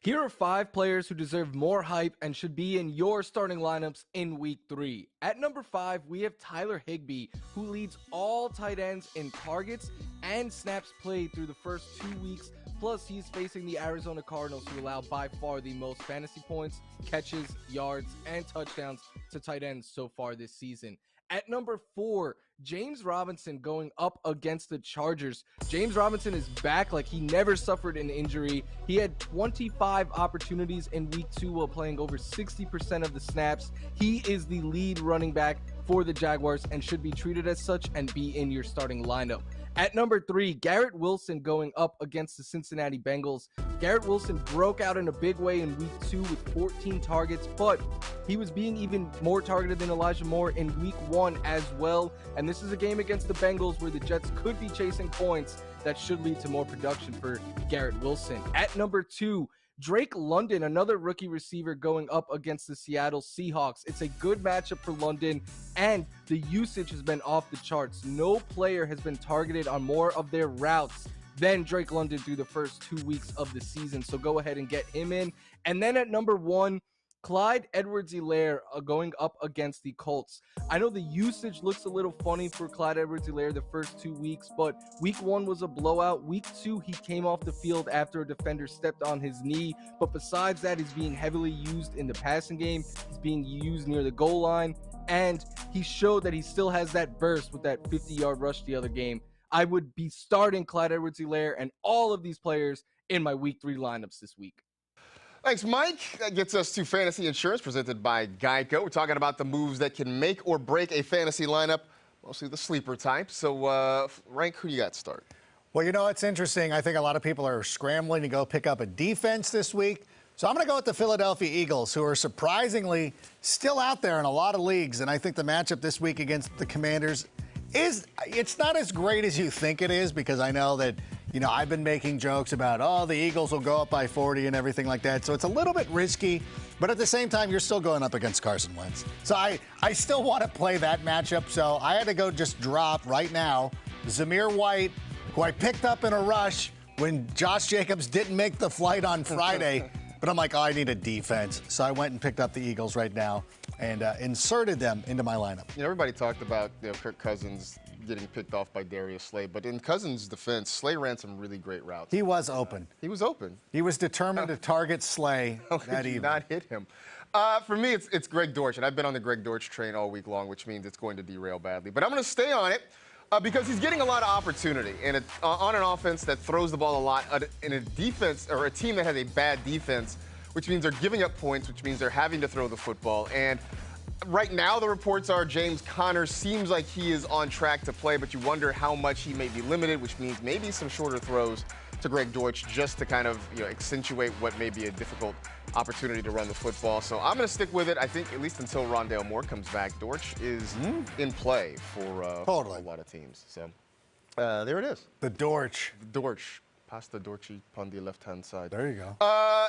Here are 5 players who deserve more hype and should be in your starting lineups in Week 3. At number 5, we have Tyler Higbee, who leads all tight ends in targets and snaps played through the first 2 weeks. Plus, he's facing the Arizona Cardinals, who allow by far the most fantasy points, catches, yards, and touchdowns to tight ends so far this season. At number 4, James Robinson going up against the Chargers. James Robinson is back like he never suffered an injury. He had 25 opportunities in Week 2 while playing over 60% of the snaps. He is the lead running back for the Jaguars and should be treated as such and be in your starting lineup. At number 3, Garrett Wilson going up against the Cincinnati Bengals. Garrett Wilson broke out in a big way in Week 2 with 14 targets, but he was being even more targeted than Elijah Moore in Week 1 as well. And this is a game against the Bengals where the Jets could be chasing points that should lead to more production for Garrett Wilson. At number 2, Drake London, another rookie receiver going up against the Seattle Seahawks. It's a good matchup for London, and the usage has been off the charts. No player has been targeted on more of their routes than Drake London through the first 2 weeks of the season. So go ahead and get him in. And then at number 1, Clyde Edwards-Helaire going up against the Colts. I know the usage looks a little funny for Clyde Edwards-Helaire the first 2 weeks, but Week 1 was a blowout. Week 2, he came off the field after a defender stepped on his knee. But besides that, he's being heavily used in the passing game. He's being used near the goal line. And he showed that he still has that burst with that 50-yard rush the other game. I would be starting Clyde Edwards-Helaire and all of these players in my Week 3 lineups this week. Thanks, Mike. That gets us to Fantasy Insurance presented by Geico. We're talking about the moves that can make or break a fantasy lineup, mostly the sleeper type. So, Rank, who you got to start? Well, you know, it's interesting. I think a lot of people are scrambling to go pick up a defense this week. So I'm going to go with the Philadelphia Eagles, who are surprisingly still out there in a lot of leagues. And I think the matchup this week against the Commanders it's not as great as you think it is, because I know that, you know, I've been making jokes about, oh, the Eagles will go up by 40 and everything like that. So it's a little bit risky, but at the same time, you're still going up against Carson Wentz. So I still want to play that matchup. So I had to go just drop right now Zamir White, who I picked up in a rush when Josh Jacobs didn't make the flight on Friday. But I'm like, oh, I need a defense. So I went and picked up the Eagles right now and inserted them into my lineup. You know, everybody talked about, you know, Kirk Cousins getting picked off by Darius Slay. But in Cousins' defense, Slay ran some really great routes. He was open. He was open. He was determined to target Slay How that could you evening. not hit him? For me, it's Greg Dortch, and I've been on the Greg Dortch train all week long, which means it's going to derail badly. But I'm going to stay on it because he's getting a lot of opportunity on an offense that throws the ball a lot, in a defense or a team that has a bad defense, which means they're giving up points, which means they're having to throw the football. And right now, the reports are James Conner seems like he is on track to play, but you wonder how much he may be limited, which means maybe some shorter throws to Greg Dortch just to kind of accentuate what may be a difficult opportunity to run the football. So I'm going to stick with it, I think, at least until Rondale Moore comes back. Dortch is in play for a lot of teams. So there it is. The Dortch. Dortch. Pasta Dorchi on the left-hand side. There you go. I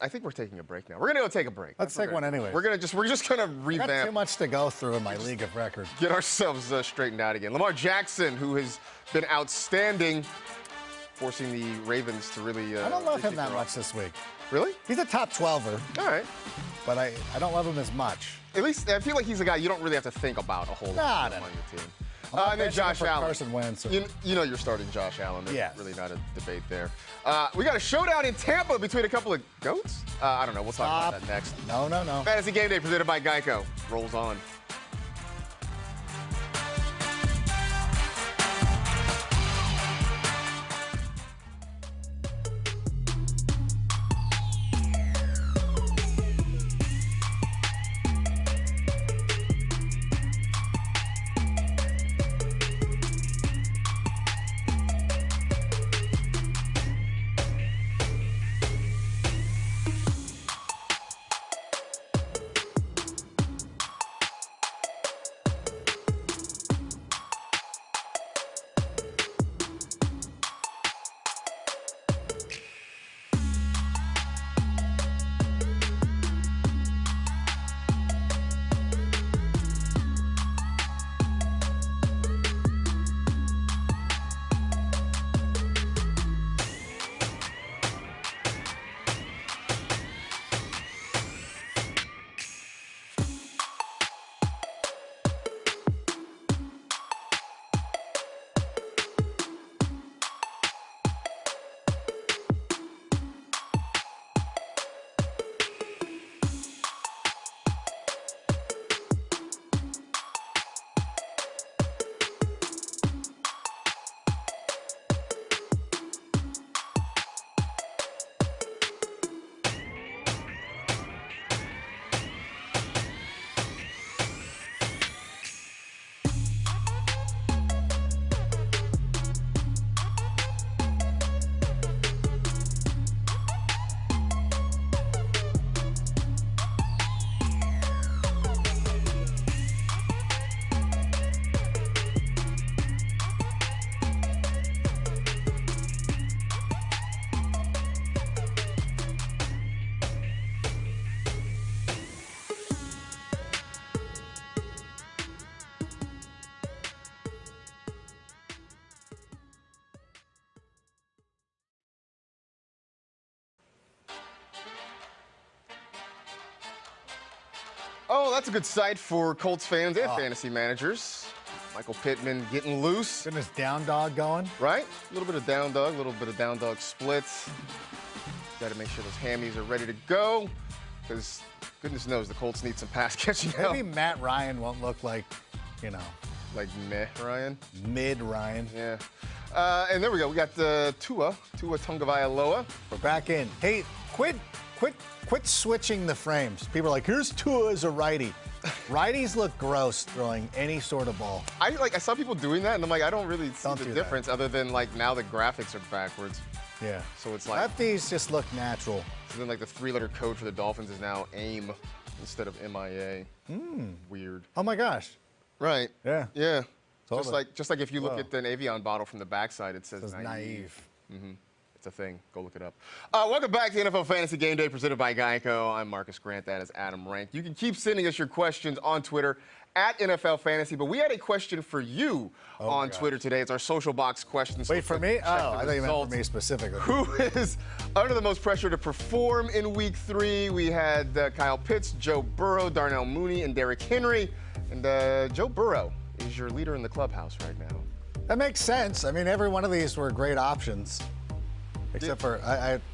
think we're taking a break now. We're gonna go take a break. Let's take one anyway. We're just gonna revamp. Got too much to go through in my league of record. Get ourselves straightened out again. Lamar Jackson, who has been outstanding, forcing the Ravens to really. I don't love him that much this week. Really? He's a top 12er. All right. But I don't love him as much. At least I feel like he's a guy you don't really have to think about a whole lot on your team. And then Josh Allen. Carson Wentz. You know you're starting Josh Allen. There's Yes. really not a debate there. We got a showdown in Tampa between a couple of goats. I don't know. We'll talk about that next. No. Fantasy Game Day presented by Geico. Rolls on. Oh, that's a good sight for Colts fans and fantasy managers. Michael Pittman getting loose. Getting his down dog going. Right? A little bit of down dog, a little bit of down dog splits. Got to make sure those hammies are ready to go because goodness knows the Colts need some pass catching help. Maybe Matt Ryan won't look like, like meh Ryan. Mid Ryan. Yeah. And there we go. We got Tua Tagovailoa. We're back in. Hey, quit switching the frames. People are like, here's Tua as a righty. Righties look gross throwing any sort of ball. I saw people doing that, and I'm like, I don't really see Don't the do difference other than like now the graphics are backwards. Yeah. So it's like lefties just look natural. So then like the 3-letter code for the Dolphins is now AIM instead of MIA. Weird. Oh my gosh. Right. Yeah. Yeah. Totally. Just like if you look at an Avion bottle from the backside, it says naive. It's a thing. Go look it up. Welcome back to NFL Fantasy Game Day presented by Geico. I'm Marcus Grant. That is Adam Rank. You can keep sending us your questions on Twitter at NFL Fantasy, but we had a question for you on Twitter today. It's our social box question. Wait, for me? Oh, I thought you meant for me specifically. Who is under the most pressure to perform in Week 3? We had Kyle Pitts, Joe Burrow, Darnell Mooney, and Derrick Henry. And Joe Burrow is your leader in the clubhouse right now. That makes sense. I mean, every one of these were great options. Except for,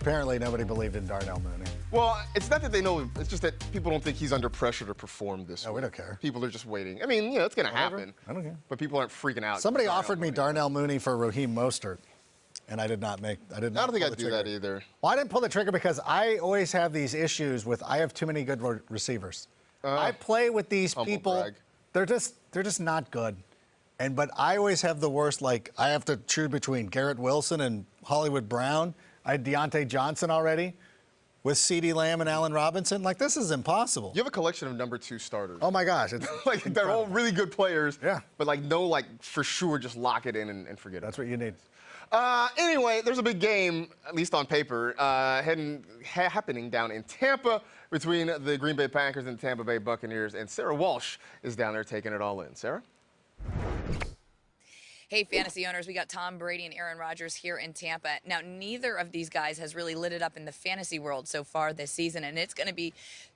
apparently nobody believed in Darnell Mooney. Well, it's not that they know, it's just that people don't think he's under pressure to perform this week. We don't care. People are just waiting. I mean, it's going to happen. I don't care. But people aren't freaking out. Somebody offered me Darnell Mooney for Raheem Mostert, and I did not make, I don't think I'd do that either. Well, I didn't pull the trigger because I always have these issues with, I have too many good receivers. I play with these people. Brag. They're just not good. But I always have the worst, like, I have to choose between Garrett Wilson and Hollywood Brown. I had Deontay Johnson already with CeeDee Lamb and Allen Robinson. Like, this is impossible. You have a collection of number 2 starters. Oh, my gosh. It's like, they're all really good players. Yeah. But, like, no, like, for sure, just lock it in and forget it. That's what you need. Anyway, there's a big game, at least on paper, happening down in Tampa between the Green Bay Packers and the Tampa Bay Buccaneers. And Sarah Walsh is down there taking it all in. Sarah? Hey, fantasy owners, we got Tom Brady and Aaron Rodgers here in Tampa. Now, neither of these guys has really lit it up in the fantasy world so far this season, and it's going to be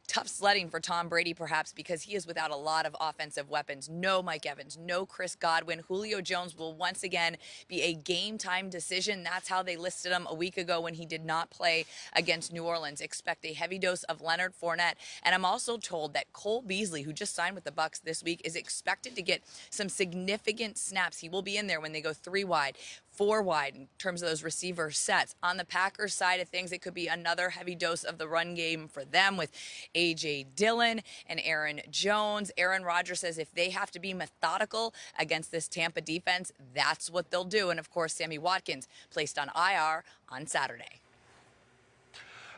tough sledding for Tom Brady, perhaps, because he is without a lot of offensive weapons. No Mike Evans, no Chris Godwin. Julio Jones will once again be a game-time decision. That's how they listed him a week ago when he did not play against New Orleans. Expect a heavy dose of Leonard Fournette. And I'm also told that Cole Beasley, who just signed with the Bucs this week, is expected to get some significant snaps. He will be in there when they go 3 wide. 4 wide in terms of those receiver sets. On the Packers side of things, it could be another heavy dose of the run game for them with A.J. Dillon and Aaron Jones. Aaron Rodgers says if they have to be methodical against this Tampa defense, that's what they'll do. And, of course, Sammy Watkins placed on IR on Saturday.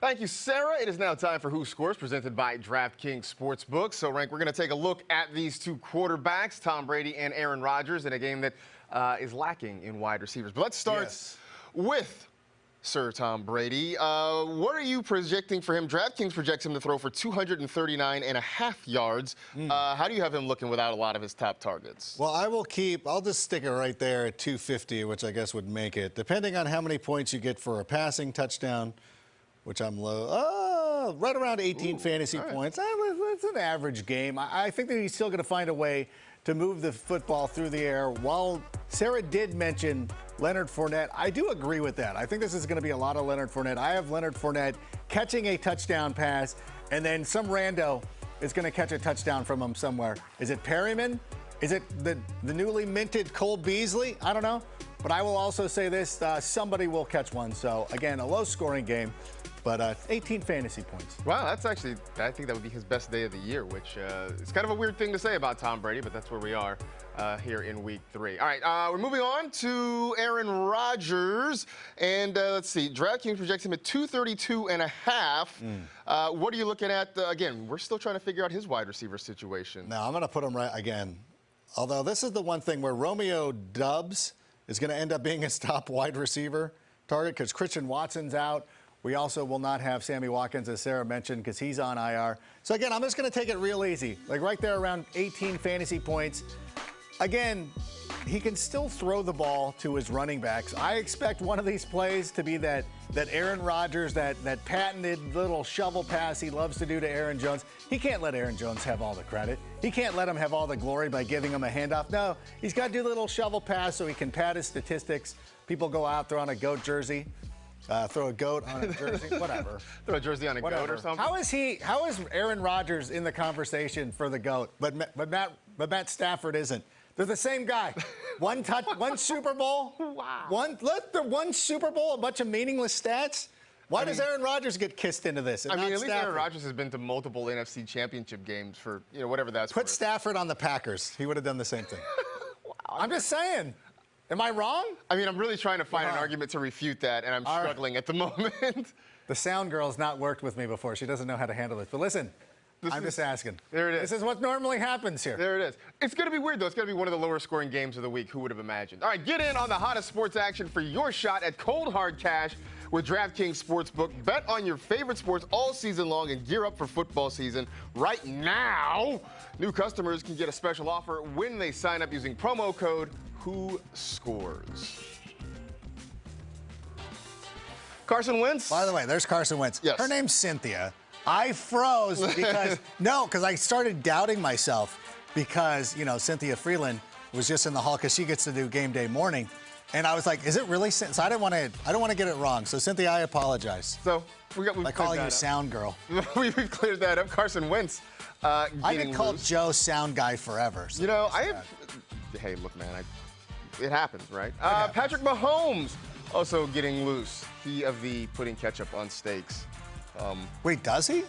Thank you, Sarah. It is now time for Who Scores, presented by DraftKings Sportsbook. So, Rank, we're going to take a look at these 2 quarterbacks, Tom Brady and Aaron Rodgers, in a game that is lacking in wide receivers. But let's start with Sir Tom Brady. What are you projecting for him? DraftKings projects him to throw for 239.5 yards. How do you have him looking without a lot of his top targets? Well, I'll just stick it right there at 250, which I guess would make it. Depending on how many points you get for a passing touchdown, which I'm low, right around 18 fantasy points. It's an average game. I think that he's still going to find a way to move the football through the air. While Sarah did mention Leonard Fournette, I do agree with that. I think this is going to be a lot of Leonard Fournette. I have Leonard Fournette catching a touchdown pass, and then some rando is going to catch a touchdown from him somewhere. Is it Perryman? Is it the newly minted Cole Beasley? I don't know. But I will also say this, somebody will catch one. So, again, a low-scoring game, but 18 fantasy points. Wow, that's actually, I think that would be his best day of the year, which is kind of a weird thing to say about Tom Brady, but that's where we are here in week 3. All right, we're moving on to Aaron Rodgers. And let's see, DraftKings projects him at 232.5. What are you looking at? Again, we're still trying to figure out his wide receiver situation. Now, I'm going to put him right again. Although this is the one thing where Romeo Doubs is going to end up being his top wide receiver target because Christian Watson's out. We also will not have Sammy Watkins, as Sarah mentioned, because he's on IR. So, again, I'm just going to take it real easy. Like right there around 18 fantasy points. Again, he can still throw the ball to his running backs. I expect one of these plays to be that Aaron Rodgers, that patented little shovel pass he loves to do to Aaron Jones. He can't let Aaron Jones have all the credit. He can't let him have all the glory by giving him a handoff. No, he's got to do the little shovel pass so he can pad his statistics. People go out, throw on a goat jersey. Throw a goat on a jersey, whatever. Throw a jersey on a goat or something? How is Aaron Rodgers in the conversation for the GOAT, but Matt Stafford isn't? They're the same guy. One Super Bowl. Wow. One Super Bowl, a bunch of meaningless stats. Why does Aaron Rodgers get kissed into this? I mean, at least Aaron Rodgers has been to multiple NFC championship games for, whatever that's Put worth. Stafford on the Packers. He would have done the same thing. Wow. I'm just saying. Am I wrong? I mean, I'm really trying to find an argument to refute that, and I'm struggling at the moment. The sound girl's not worked with me before. She doesn't know how to handle it. But listen, I'm just asking. There it is. This is what normally happens here. There it is. It's going to be weird, though. It's going to be one of the lower scoring games of the week. Who would have imagined? All right, get in on the hottest sports action for your shot at cold hard cash with DraftKings Sportsbook. Bet on your favorite sports all season long and gear up for football season. Right now, new customers can get a special offer when they sign up using promo code WHOSCORES. Carson Wentz? By the way, there's Carson Wentz. Yes. Her name's Cynthia. I froze because, I started doubting myself because, Cynthia Freeland, was just in the hall because she gets to do game day morning. And I was like, is it really? So I don't want to get it wrong. So Cynthia, I apologize. So we've I call you sound girl. We've cleared that up. Carson Wentz I've been called loose. Joe Sound Guy forever. So hey, look, man, it happens, right? Patrick Mahomes also getting loose. He of the putting ketchup on steaks. Wait, does he?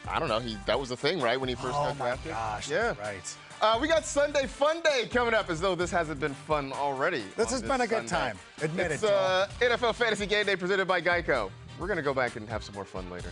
I don't know. That was the thing, right, when he first got drafted? Oh, my gosh. Yeah. Right. We got Sunday Fun Day coming up, as though this hasn't been fun already. This has been a good time. Admit it, Joel. NFL Fantasy Game Day presented by Geico. We're going to go back and have some more fun later.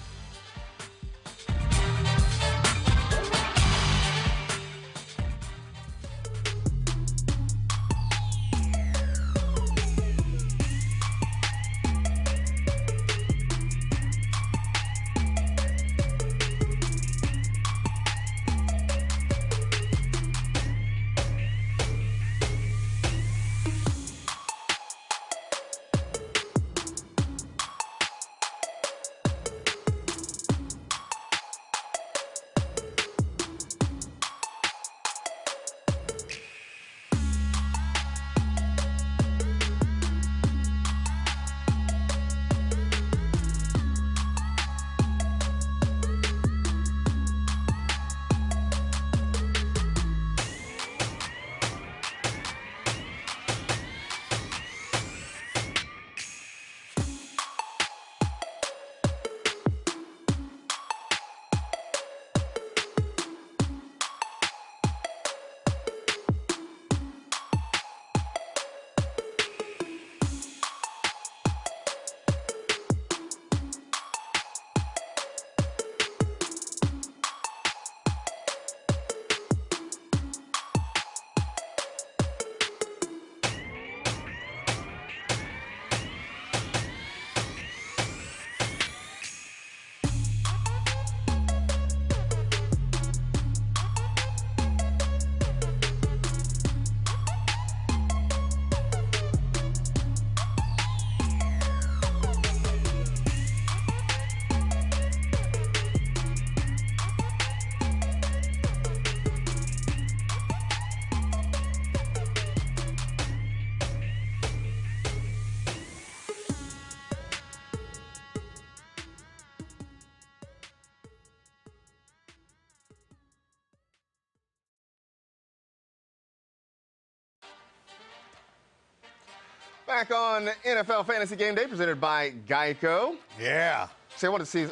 Back on NFL Fantasy Game Day presented by Geico. Yeah. So I wanted to see,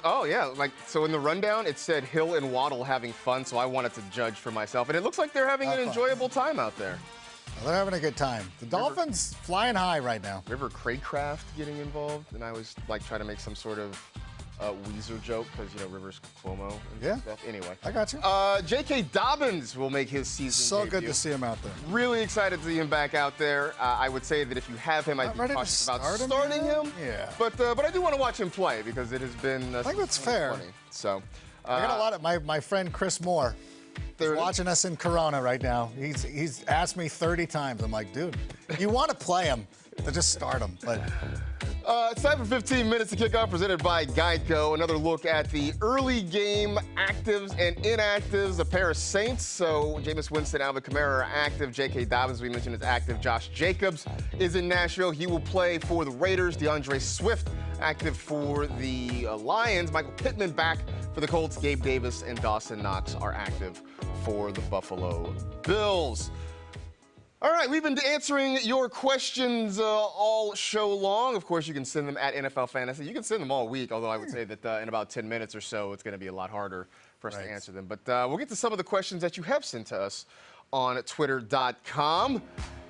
so in the rundown, it said Hill and Waddle having fun, so I wanted to judge for myself. And it looks like they're having an enjoyable time out there. Well, they're having a good time. The Dolphins flying high right now. River Craycraft getting involved, and I was like trying to make some sort of Weezer joke because, Rivers Cuomo and stuff. Anyway. I got you. J.K. Dobbins will make his season So debut. good to see him out there. Really excited to see him back out there. I would say that if you have him, I'd be cautious about starting him. Yeah. But I do want to watch him play because it has been. I think that's fair. So. I got a lot of my friend Chris Moore. He's watching us in Corona right now. He's asked me 30 times. I'm like, dude, you want to play him, to just start him. But it's time for 15 minutes to kick off, presented by Geico. Another look at the early game actives and inactives. A pair of Saints. So Jameis Winston, Alvin Kamara are active. J.K. Dobbins, we mentioned, is active. Josh Jacobs is in Nashville. He will play for the Raiders. DeAndre Swift active for the Lions. Michael Pittman back for the Colts. Gabe Davis and Dawson Knox are active for the Buffalo Bills. All right, we've been answering your questions all show long. Of course, you can send them at NFL Fantasy. You can send them all week, although I would say that in about 10 minutes or so, it's going to be a lot harder for us to answer them. But we'll get to some of the questions that you have sent to us on Twitter.com.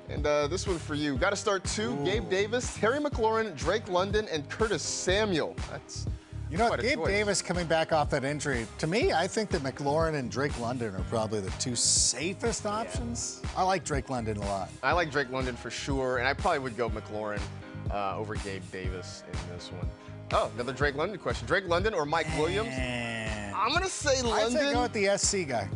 And this one for you. Got to start two. Gabe Davis, Terry McLaurin, Drake London, and Curtis Samuel. That's Gabe Davis coming back off that injury. To me, I think that McLaurin and Drake London are probably the two safest options. I like Drake London a lot. I like Drake London for sure, and I probably would go McLaurin over Gabe Davis in this one. Oh, another Drake London question. Drake London or Mike Williams? I'm going to say London. I'd say go with the SC guy.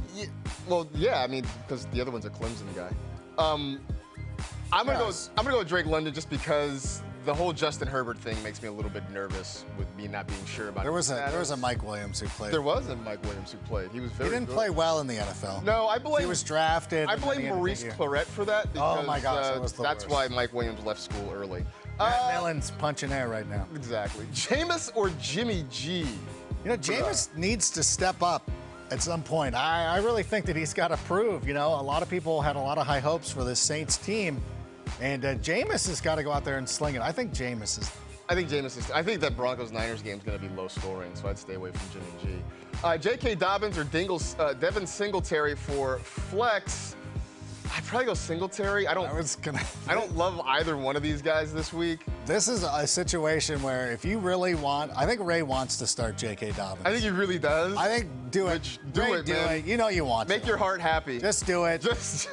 Yeah, I mean, because the other one's a Clemson guy. I'm gonna go with Drake London just because the whole Justin Herbert thing makes me a little bit nervous with me not being sure about There was his a Mike Williams who played. There was a Mike Williams who played. He was very He didn't good. play well in the NFL. No, I blame. He was drafted. I blame Maurice Claret for that. Because, Oh my gosh, that was the that's worst. why Mike Williams left school early. Matt Millen's punching air right now. Exactly. Jameis or Jimmy G? You know, Jameis needs to step up at some point. I really think that he's got to prove. You know, a lot of people had a lot of high hopes for this Saints team, and Jameis has got to go out there and sling it. I think Jameis is. I think Jameis is. I think that Broncos-Niners game is going to be low scoring, so I'd stay away from Jimmy G. J.K. Dobbins or Devin Singletary for flex. I'd probably go Singletary. I don't love either one of these guys this week. This is a situation where if you really want, I think Ray wants to start J.K. Dobbins. I think he really does. I think do it. Do Ray, it, man. it. You know you want Make to. your heart happy. Just do it. Just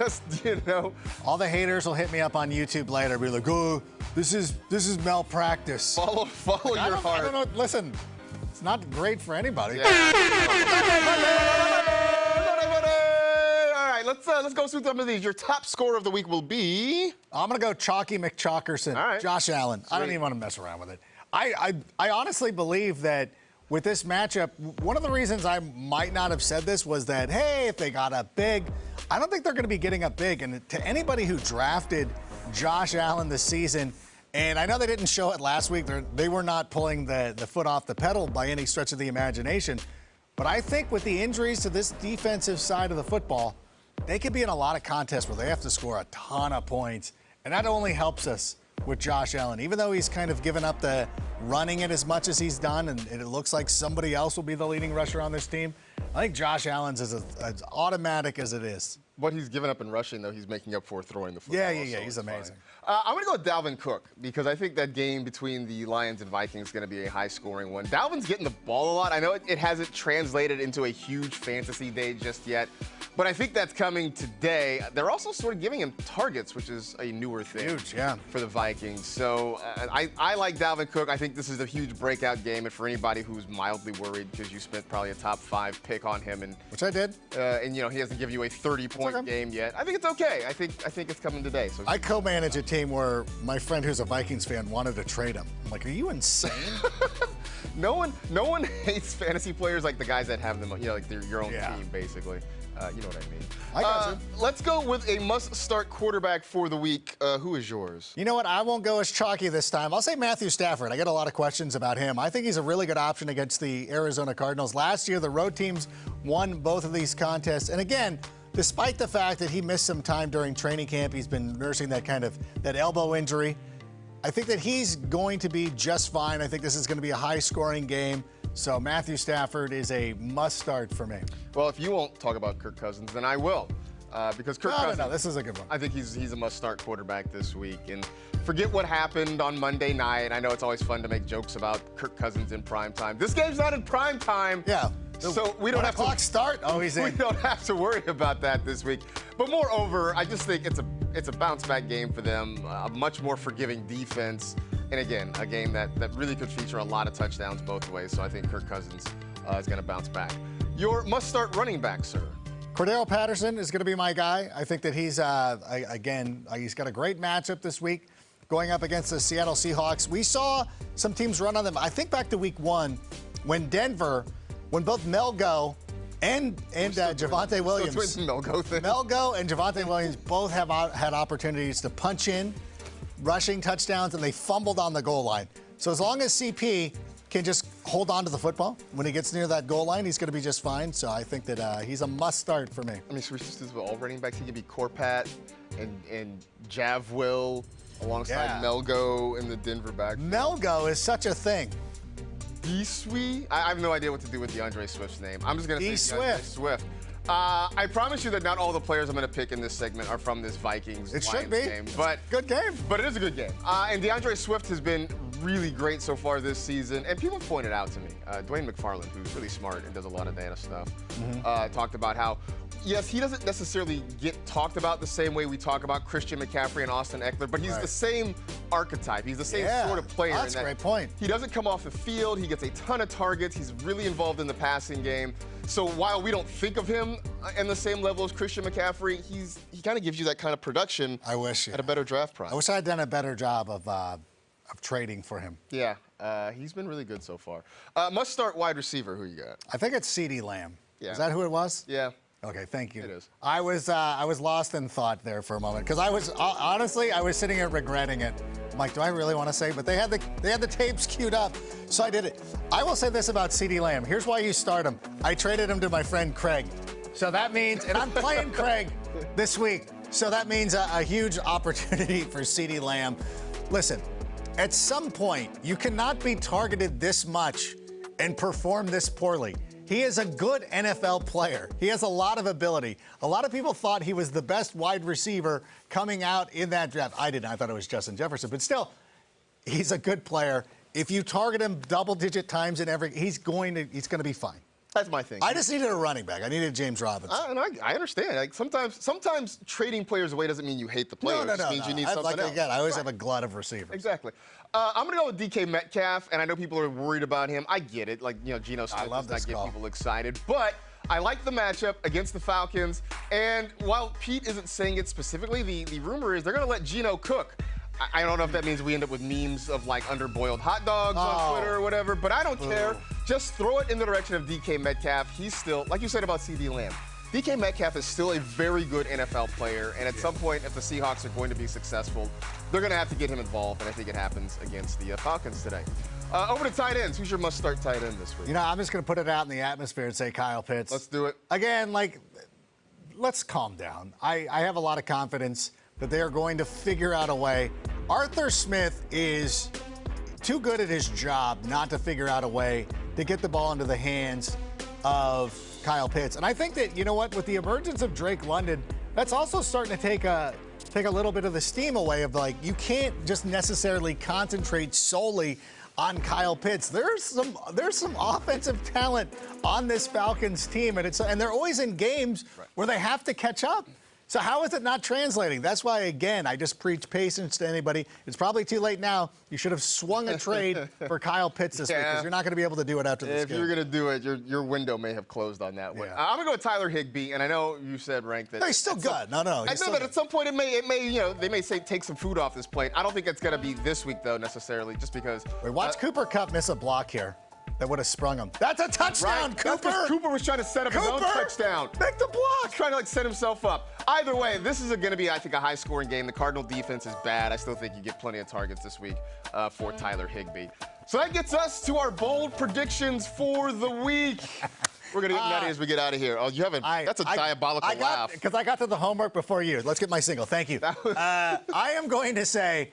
you know. All the haters will hit me up on YouTube later. Be like, oh, this is malpractice. Follow your heart. I don't know. Listen, it's not great for anybody. Yeah. Let's go through some of these. Your top scorer of the week will be. I'm gonna go Chalky McChalkerson. All right. Josh Allen. I don't even want to mess around with it. I honestly believe that with this matchup, one of the reasons I might not have said this was that, hey, if they got up big, I don't think they're going to be getting up big. And to anybody who drafted Josh Allen this season, and I know they didn't show it last week, they were not pulling the foot off the pedal by any stretch of the imagination. But I think with the injuries to this defensive side of the football, they could be in a lot of contests where they have to score a ton of points. And that only helps us with Josh Allen. Even though he's kind of given up the running it as much as he's done, and it looks like somebody else will be the leading rusher on this team, I think Josh Allen's is as automatic as it is. What he's given up in rushing, though, he's making up for throwing the football. Yeah, so he's amazing. I'm going to go with Dalvin Cook because I think that game between the Lions and Vikings is going to be a high-scoring one. Dalvin's getting the ball a lot. I know it hasn't translated into a huge fantasy day just yet, but I think that's coming today. They're also sort of giving him targets, which is a newer thing. Huge, yeah. For the Vikings. So I like Dalvin Cook. I think this is a huge breakout game, and for anybody who's mildly worried because you spent probably a top 5 pick on him, and which I did, and you know he hasn't given you a 30-point game yet. I think it's okay. I think it's coming today. So I co-manage a team where my friend who's a Vikings fan wanted to trade him. I'm like, are you insane? No one hates fantasy players like the guys that have them. You know, like they're your own team, basically. You know what I mean. I got you. Let's go with a must-start quarterback for the week. Who is yours? You know what? I won't go as chalky this time. I'll say Matthew Stafford. I get a lot of questions about him. I think he's a really good option against the Arizona Cardinals. Last year, the road teams won both of these contests. And again, despite the fact that he missed some time during training camp, he's been nursing that elbow injury. I think that he's going to be just fine. I think this is going to be a high-scoring game. So Matthew Stafford is a must-start for me. Well, if you won't talk about Kirk Cousins, then I will. Because Kirk Cousins, no, this is a good one. I think he's a must-start quarterback this week. And forget what happened on Monday night. I know it's always fun to make jokes about Kirk Cousins in prime time. This game's not in prime time. Yeah. So we don't have to start. Oh, he's in. We don't have to worry about that this week. But moreover, I just think it's a bounce-back game for them. A much more forgiving defense. And again, a game that really could feature a lot of touchdowns both ways. So I think Kirk Cousins is going to bounce back. Your must-start running back, sir. Cordero Patterson is going to be my guy. I think that he's he's got a great matchup this week going up against the Seattle Seahawks. We saw some teams run on them. I think back to week 1 when both Melgo and Javonte Williams. Melgo and Javonte Williams both have had opportunities to punch in rushing touchdowns, and they fumbled on the goal line. So as long as CP can just hold on to the football when he gets near that goal line, he's going to be just fine. So I think that he's a must-start for me. I mean, so we just do this with all running backs. He could be Corpat and Jav Will alongside Melgo in the Denver backfield. Melgo is such a thing. D-Sweet? I have no idea what to do with DeAndre Swift's name. I'm just going to say DeAndre Swift. I promise you that not all the players I'm going to pick in this segment are from this Vikings-Lions game. But good game. But it is a good game. And DeAndre Swift has been really great so far this season. And people have pointed out to me, Dwayne McFarland, who's really smart and does a lot of data stuff, talked about how, yes, he doesn't necessarily get talked about the same way we talk about Christian McCaffrey and Austin Eckler, but he's the same archetype. He's the same sort of player. That's a great point. He doesn't come off the field. He gets a ton of targets. He's really involved in the passing game. So while we don't think of him in the same level as Christian McCaffrey, he kind of gives you that kind of production. I wish at a better draft price. I wish I had done a better job of of trading for him. Yeah, he's been really good so far. Must start wide receiver. Who you got? I think it's CeeDee Lamb. Yeah. Is that who it was? Yeah. Okay, thank you. It is. I was lost in thought there for a moment because I was honestly I was sitting here regretting it. I'm like, do I really want to say? But they had the tapes queued up, so I did it. I will say this about CeeDee Lamb. Here's why you start him. I traded him to my friend Craig, so that means, and I'm playing Craig this week, so that means a huge opportunity for CeeDee Lamb. Listen, at some point you cannot be targeted this much and perform this poorly. He is a good NFL player. He has a lot of ability. A lot of people thought he was the best wide receiver coming out in that draft. I didn't. I thought it was Justin Jefferson. But still, he's a good player. If you target him double-digit times in every, he's going to be fine. That's my thing. I just needed a running back. I needed James Robinson. And I understand. Like sometimes trading players away doesn't mean you hate the player. No. It just means you need something else. Again, I always have a glut of receivers. Exactly. I'm going to go with DK Metcalf, and I know people are worried about him. I get it. Like, Geno Smith does not get people excited. But I like the matchup against the Falcons. And while Pete isn't saying it specifically, the rumor is they're going to let Geno cook. I don't know if that means we end up with memes of, like, underboiled hot dogs on Twitter or whatever, but I don't care. Just throw it in the direction of DK Metcalf. He's still, like you said about CeeDee Lamb, DK Metcalf is still a very good NFL player, and at some point, if the Seahawks are going to be successful, they're going to have to get him involved, and I think it happens against the Falcons today. Over to tight ends. Who's your must-start tight end this week? I'm just going to put it out in the atmosphere and say Kyle Pitts. Let's do it. Again, let's calm down. I have a lot of confidence that they are going to figure out a way. Arthur Smith is too good at his job not to figure out a way to get the ball into the hands of Kyle Pitts. And I think that, with the emergence of Drake London, that's also starting to take a little bit of the steam away of, you can't just necessarily concentrate solely on Kyle Pitts. There's some offensive talent on this Falcons team, and they're always in games where they have to catch up. So how is it not translating? That's why, again, I just preach patience to anybody. It's probably too late now. You should have swung a trade for Kyle Pitts this week because you're not going to be able to do it after this game. If you're going to do it, your window may have closed on that one. Yeah. I'm going to go with Tyler Higbee, and I know you said, Rank, that... No, he's still good. No. I know that at some point it may they may say take some food off this plate. I don't think it's going to be this week, though, necessarily, just because... Wait, watch Cooper Kupp miss a block here. That would have sprung him. That's a touchdown, right. Cooper! Cooper was trying to set up his own touchdown. Make the block! He's trying to set himself up. Either way, this is going to be, I think, a high-scoring game. The Cardinal defense is bad. I still think you get plenty of targets this week for Tyler Higbee. So that gets us to our bold predictions for the week. We're going to get nutty as we get out of here. Oh, you haven't. That's a diabolical laugh. Because I got to the homework before you. Let's get my single. Thank you. I am going to say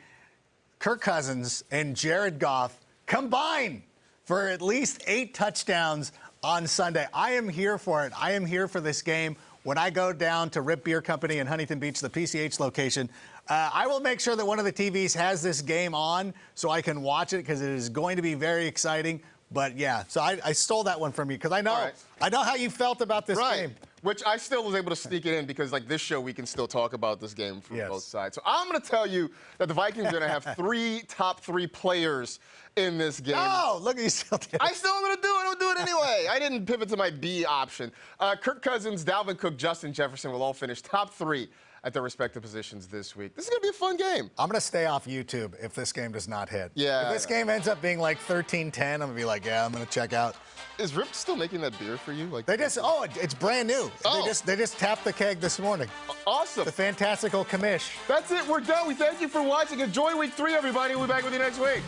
Kirk Cousins and Jared Goff combine for at least 8 touchdowns on Sunday. I am here for it. I am here for this game. When I go down to Rip Beer Company in Huntington Beach, the PCH location, I will make sure that one of the TVs has this game on so I can watch it because it is going to be very exciting. But, yeah, so I stole that one from you because I know how you felt about this game. Which I still was able to sneak it in because, this show, we can still talk about this game from both sides. So I'm going to tell you that the Vikings are going to have 3 top 3 players in this game. Oh, look, you still did. I still am going to do it. I'm going to do it anyway. I didn't pivot to my B option. Kirk Cousins, Dalvin Cook, Justin Jefferson will all finish top 3 at their respective positions this week. This is going to be a fun game. I'm going to stay off YouTube if this game does not hit. Yeah. If this game ends up being 13-10, I'm going to be like, yeah, I'm going to check out. Is Rip still making that beer for you? It's brand new. They just tapped the keg this morning. Awesome. The fantastical commish. That's it. We're done. We thank you for watching. Enjoy week 3, everybody. We'll be back with you next week.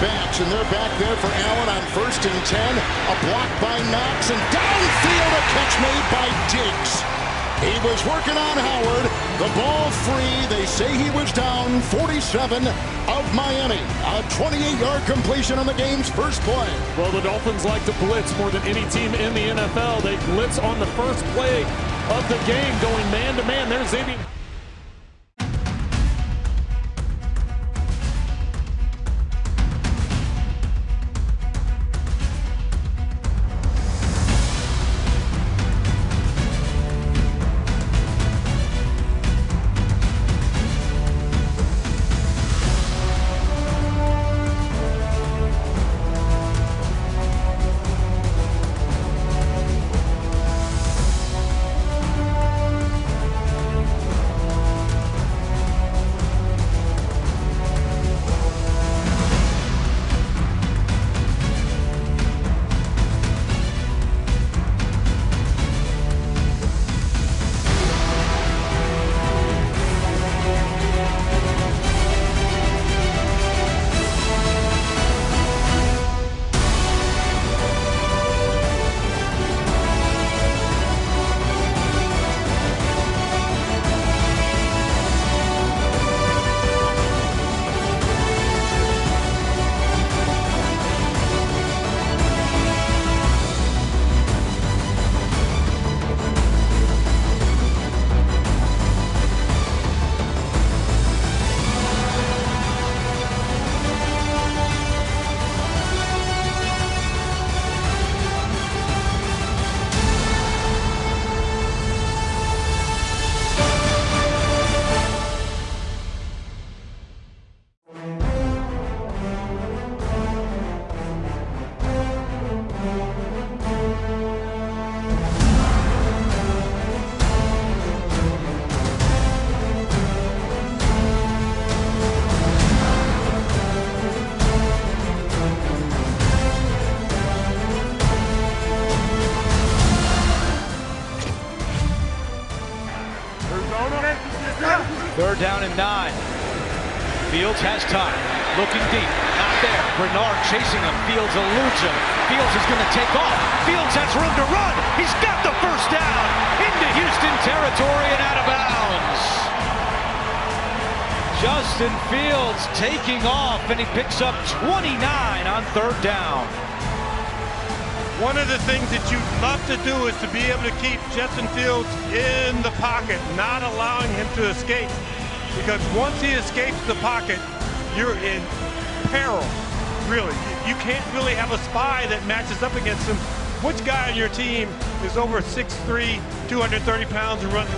backs, and they're back there for Allen on 1st and 10. A block by Knox, and downfield a catch made by Diggs. He was working on Howard. The ball free. They say he was down 47 of Miami. A 28-yard completion on the game's first play. Well, the Dolphins like to blitz more than any team in the NFL. They blitz on the first play of the game, going man-to-man. There's Xavier. Third down and 9. Fields has time. Looking deep. Not there. Bernard chasing him. Fields eludes him. Fields is going to take off. Fields has room to run. He's got the first down into Houston territory and out of bounds. Justin Fields taking off, and he picks up 29 on third down. One of the things that you'd love to do is to be able to keep Justin Fields in the pocket, not allowing him to escape. Because once he escapes the pocket, you're in peril, really. You can't really have a spy that matches up against him. Which guy on your team is over 6'3", 230 pounds and running?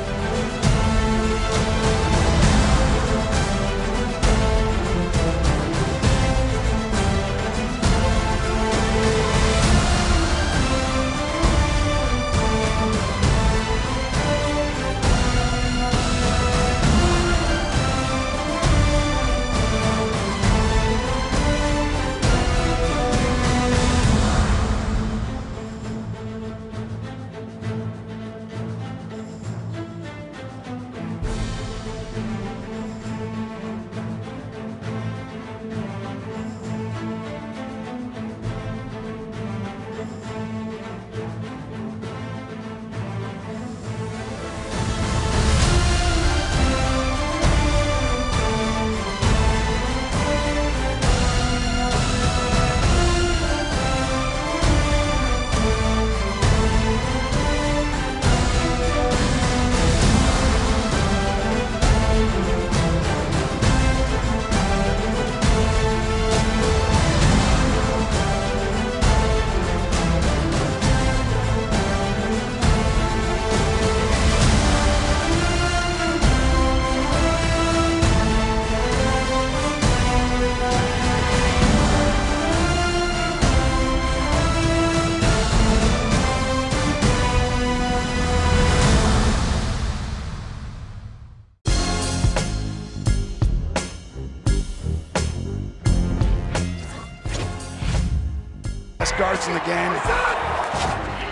Guards in the game.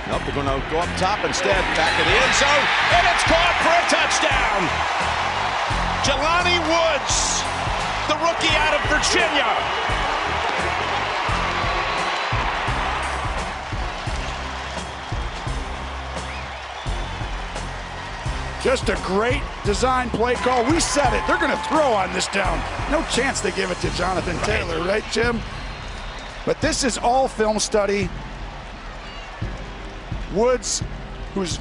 Nope, they're going to go up top instead. Back in the end zone, and it's caught for a touchdown. Jelani Woods, the rookie out of Virginia. Just a great design play call. We said it. They're going to throw on this down. No chance they give it to Jonathan Taylor, right, Jim? But this is all film study. Woods, who's